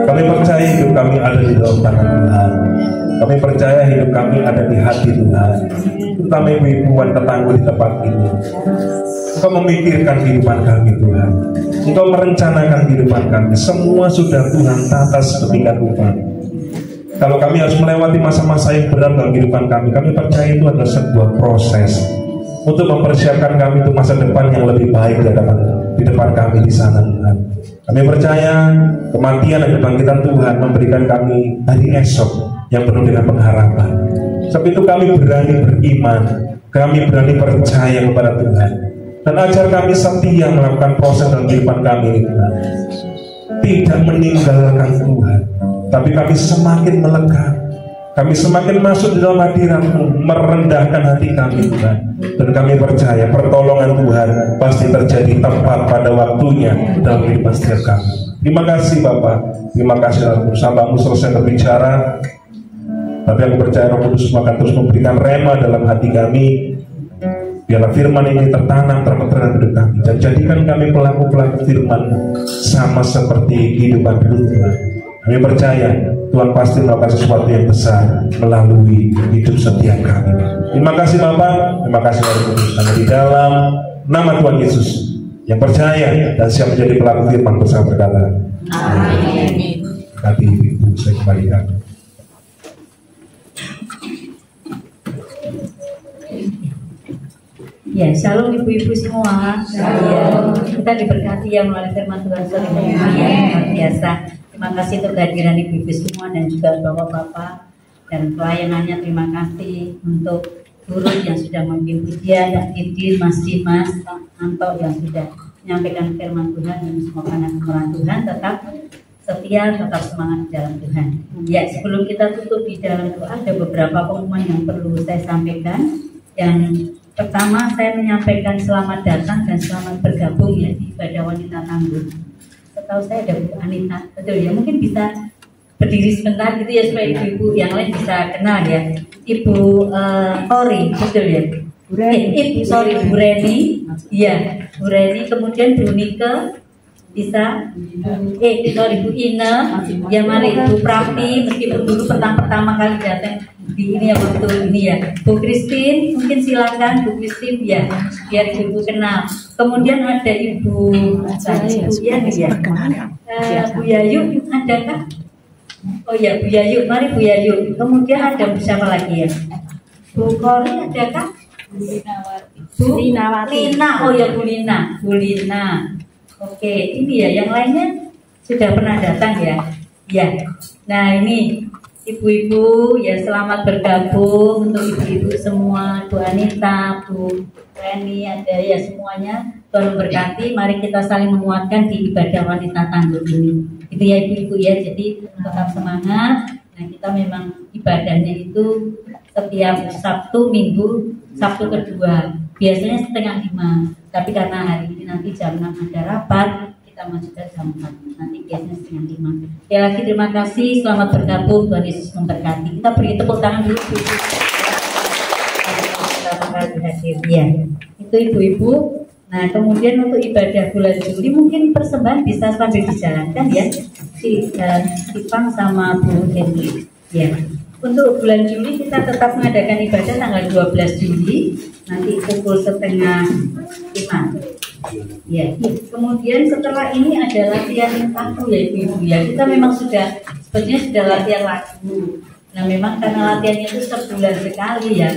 Kami percaya hidup kami ada di dalam tangan kami ada di hati Tuhan, terutama ibu-ibu wanita tangguh di tempat ini. Engkau memikirkan kehidupan kami Tuhan, Engkau merencanakan kehidupan kami. Semua sudah Tuhan tata sedemikian rupa. Kalau kami harus melewati masa-masa yang berat dalam kehidupan kami percaya itu adalah sebuah proses untuk mempersiapkan kami untuk masa depan yang lebih baik di depan kami di sana Tuhan. Kami percaya kematian dan kebangkitan Tuhan memberikan kami hari esok yang penuh dengan pengharapan. Sebab itu kami berani beriman, kami berani percaya kepada Tuhan, dan ajar kami setia melakukan proses dalam kehidupan kami ini Tuhan. Tidak meninggalkan Tuhan, tapi kami semakin melekat, kami semakin masuk di dalam hadirat-Mu, merendahkan hati kami Tuhan. Dan kami percaya pertolongan Tuhan pasti terjadi tepat pada waktunya dalam kehidupan setiap kami. Terima kasih Bapak, terima kasih Hamba-Mu selesai berbicara, tapi aku percaya Roh Kudus akan terus memberikan rema dalam hati kami. Biarlah firman ini tertanam, termeter dalam hidup kami, dan jadikan kami pelaku-pelaku firman sama seperti kehidupan dulu Tuhan. Kami percaya Tuhan pasti melakukan sesuatu yang besar melalui hidup setiap kami. Terima kasih Bapak, terima kasih Roh Kudus. Karena di dalam nama Tuhan Yesus yang percaya dan siap menjadi pelaku firman bersama berkata, amin. Tapi ibu saya kembalikan. Ya, shalom ibu-ibu semua. Shalom. Kita diberkati yang melalui firman Tuhan sore ini yang luar biasa. Terima kasih untuk kehadiran ibu-ibu semua dan juga bapak-bapak dan pelayanannya. Terima kasih untuk guru yang sudah memimpin dia, Kak Didin, Mas Dimas, Pak Anto yang sudah menyampaikan firman Tuhan, dan semoga anak-anak Tuhan tetap setia, tetap semangat di dalam Tuhan. Ya, sebelum kita tutup di dalam doa, ada beberapa pengumuman yang perlu saya sampaikan. Yang pertama, saya menyampaikan selamat datang dan selamat bergabung ya di ibadah wanita tangguh. Setahu saya ada Bu Anita, betul ya? Mungkin bisa berdiri sebentar gitu ya supaya ibu-ibu yang lain bisa kenal ya. Ibu Tori, betul ya? Bu Reni, iya Bu Reni. Kemudian Bu Nike, bisa. Bu Ine, ya mari Bu Prati, meskipun dulu pertama kali datang di ini ya waktu ini ya. Bu Christine, mungkin silakan Bu Christine ya, biar ibu kenal. Kemudian ada Ibu Yani ya. Bu Yayu adakah? Oh ya Bu Yayu, mari Bu Yayu. Kemudian ada siapa lagi ya? Bu Kori adakah? Bu Lina, oh ya Bu Lina. Oke, ini ya yang lainnya sudah pernah datang ya. Ya. Nah, ini ibu-ibu ya, selamat bergabung untuk ibu-ibu semua, Bu Anita, Bu Reni, ada ya semuanya. Tuhan memberkati. Mari kita saling menguatkan di ibadah wanita tangguh ini. Itu ya ibu-ibu ya. Jadi tetap semangat. Nah, kita memang ibadahnya itu setiap Sabtu Minggu, Sabtu kedua. Biasanya 4:30. Tapi karena hari ini nanti jam 6 ada rapat, kita masuk ke jam 4. Nanti biasanya 4:30. Sekali lagi terima kasih, selamat bergabung, Tuhan Yesus memberkati. Kita beri tepuk tangan dulu. Ya, itu ibu-ibu. Nah, kemudian untuk ibadah bulan Juli mungkin persembahan bisa sambil dijalankan ya, si Ipang sama Bu Henry. Ya, untuk bulan Juli kita tetap mengadakan ibadah tanggal 12 Juli nanti pukul 4:30. Ya, kemudian setelah ini ada latihan lagu ya ibu-ibu ya. Kita memang sebenarnya sudah latihan lagu. Nah, memang karena latihannya itu sebulan sekali ya.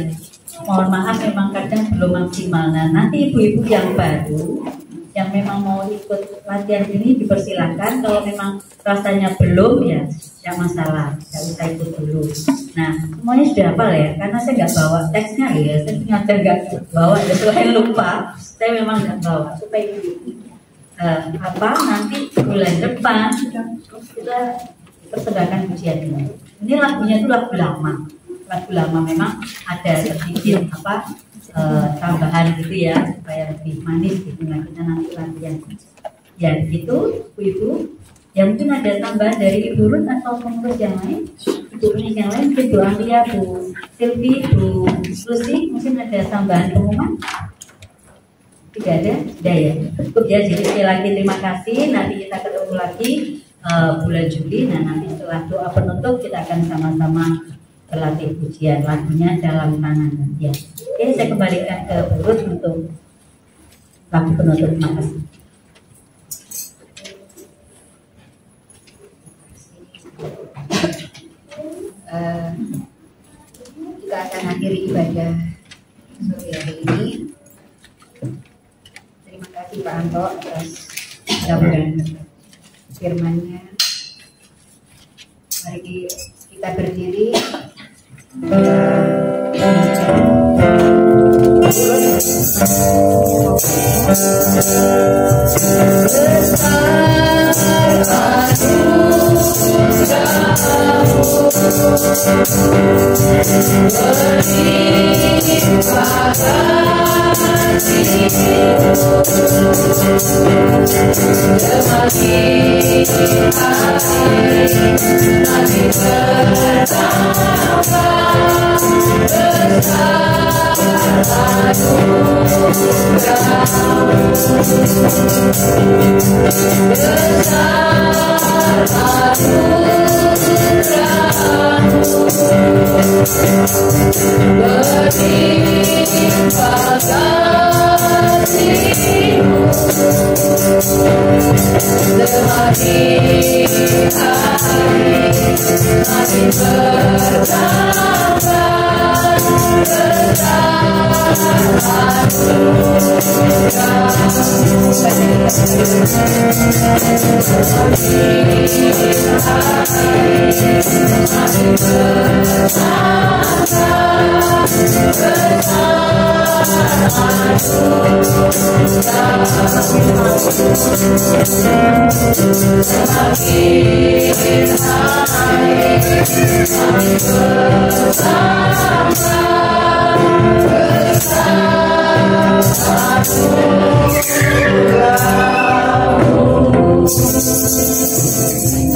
Mohon maaf memang kadang belum maksimal. Nah, nanti ibu-ibu yang baru yang memang mau ikut latihan ini dipersilakan. Kalau memang rasanya belum ya tidak masalah, tidak usah ikut dulu. Nah, semuanya sudah hafal ya, karena saya nggak bawa teksnya ya, saya ternyata nggak bawa, ya selain lupa, saya memang nggak bawa supaya ibu nanti bulan depan kita persembahkan pujian ini. Ini lagunya itu lagu lama memang ada sedikit tambahan gitu ya supaya lebih manis gitu. Nah, kita nanti latihan ya gitu ibu-ibu. Ya mungkin ada tambahan dari Ibu Ruth atau pengurus yang lain, Ibu yang lain, mungkin Bu Alia, Bu Silvi, Bu Lucy, mungkin ada tambahan pengumuman? Tidak ada? Tidak ya? Cukup ya, jadi sekali lagi terima kasih. Nanti kita ketemu lagi bulan Juli. Nah, nanti setelah doa penutup kita akan sama-sama Terlatih pujian lagunya Dalam Tangan Dia. Oke, saya kembalikan ke Burut untuk lagu penutup. Terima kasih. Kita akan akhiri ibadah sore hari ini. Terima kasih Pak Anto atas gabungan firman-Nya. Mari kita berdiri.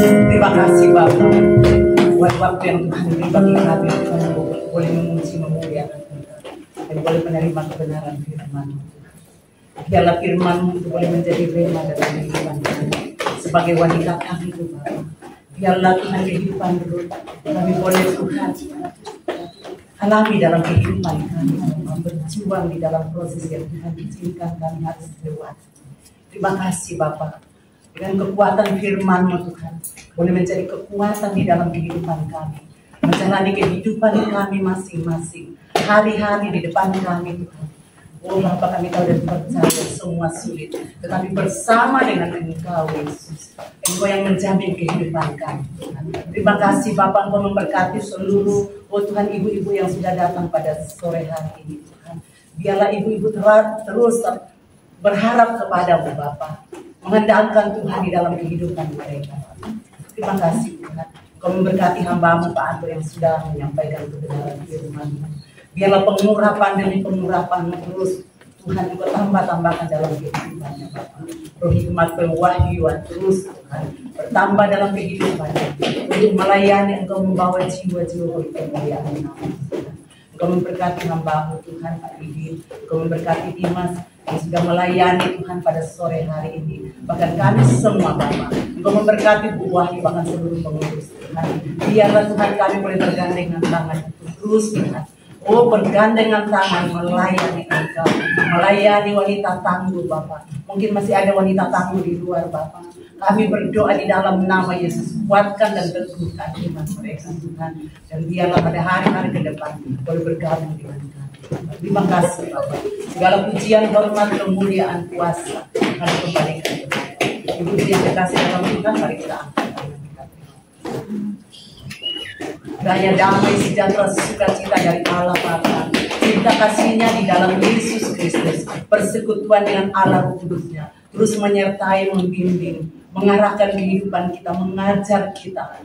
Terima kasih Bapak buat waktu yang Tuhan beri bagi kami boleh memuji memuliakan Tuhan dan boleh menerima kebenaran firman. Biarlah firman-Mu itu boleh menjadi rema dalam kehidupan kami sebagai wanita kami Tuhan. Biarlah Tuhan kehidupan Ruth kami boleh Tuhan alami dalam kehidupan kami, berjuang di dalam proses yang Tuhan izinkan kami harus lewati. Terima kasih Bapak. Dengan kekuatan firman-Mu Tuhan boleh menjadi kekuatan di dalam kehidupan kami, menjalani kehidupan kami masing-masing, hari-hari di depan kami Tuhan. Oh Bapak, kami tahu dan percaya semua sulit, tetapi bersama dengan Engkau Yesus, Engkau yang menjamin kehidupan kami Tuhan. Terima kasih Bapak, Engkau memberkati seluruh Tuhan ibu-ibu yang sudah datang pada sore hari ini Tuhan. Biarlah ibu-ibu terus berharap kepadamu Bapak, mengandalkan Tuhan di dalam kehidupan mereka. Terima kasih Tuhan. Kau memberkati hamba-Mu Pak Anto yang sudah menyampaikan kebenaran firman-Mu. Biarlah pengurapan demi pengurapan terus Tuhan juga tambah-tambahkan dalam kehidupannya Bapak. Roh hikmat pewahyuan terus Tuhan bertambah dalam kehidupannya untuk melayani Engkau membawa jiwa-jiwa kemuliaan nama Tuhan. Engkau memberkati hamba-Mu Tuhan Pak Didi. Engkau memberkati Dimas yang sudah melayani Tuhan pada sore hari ini. Bahkan kami semua Bapak, Engkau memberkati Bu Wahyu, bahkan seluruh pengurus Tuhan. Biarlah Tuhan kami boleh bergandengan tangan terus Tuhan. Oh, bergandengan tangan melayani Engkau, melayani wanita tangguh Bapak. Mungkin masih ada wanita tangguh di luar Bapak. Kami berdoa di dalam nama Yesus, kuatkan dan teguhkan iman mereka Tuhan. Dan biarlah pada hari-hari ke depan boleh bergabung dengan kami. Terima kasih Bapak. Segala pujian, hormat, kemuliaan, kuasa kami kembalikan kepada Ibu yang dikasih dalam Tuhan. Mari kita angkat tangan kita. Daya damai sejahtera sukacita dari Allah Bapa, cinta kasih-Nya di dalam Yesus Kristus, persekutuan dengan Allah Kudus-Nya terus menyertai, membimbing, mengarahkan kehidupan kita, mengajar kita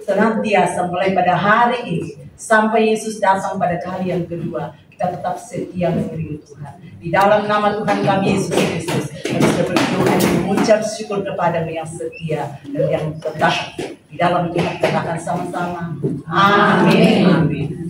senantiasa mulai pada hari ini sampai Yesus datang pada kali yang kedua. Kita tetap setia mengiringi Tuhan. Di dalam nama Tuhan kami Yesus Kristus, kami sudah berdoa dan mengucap syukur kepada-Mu yang setia dan yang tetap. Di dalam kita katakan sama-sama. Amin. Amin.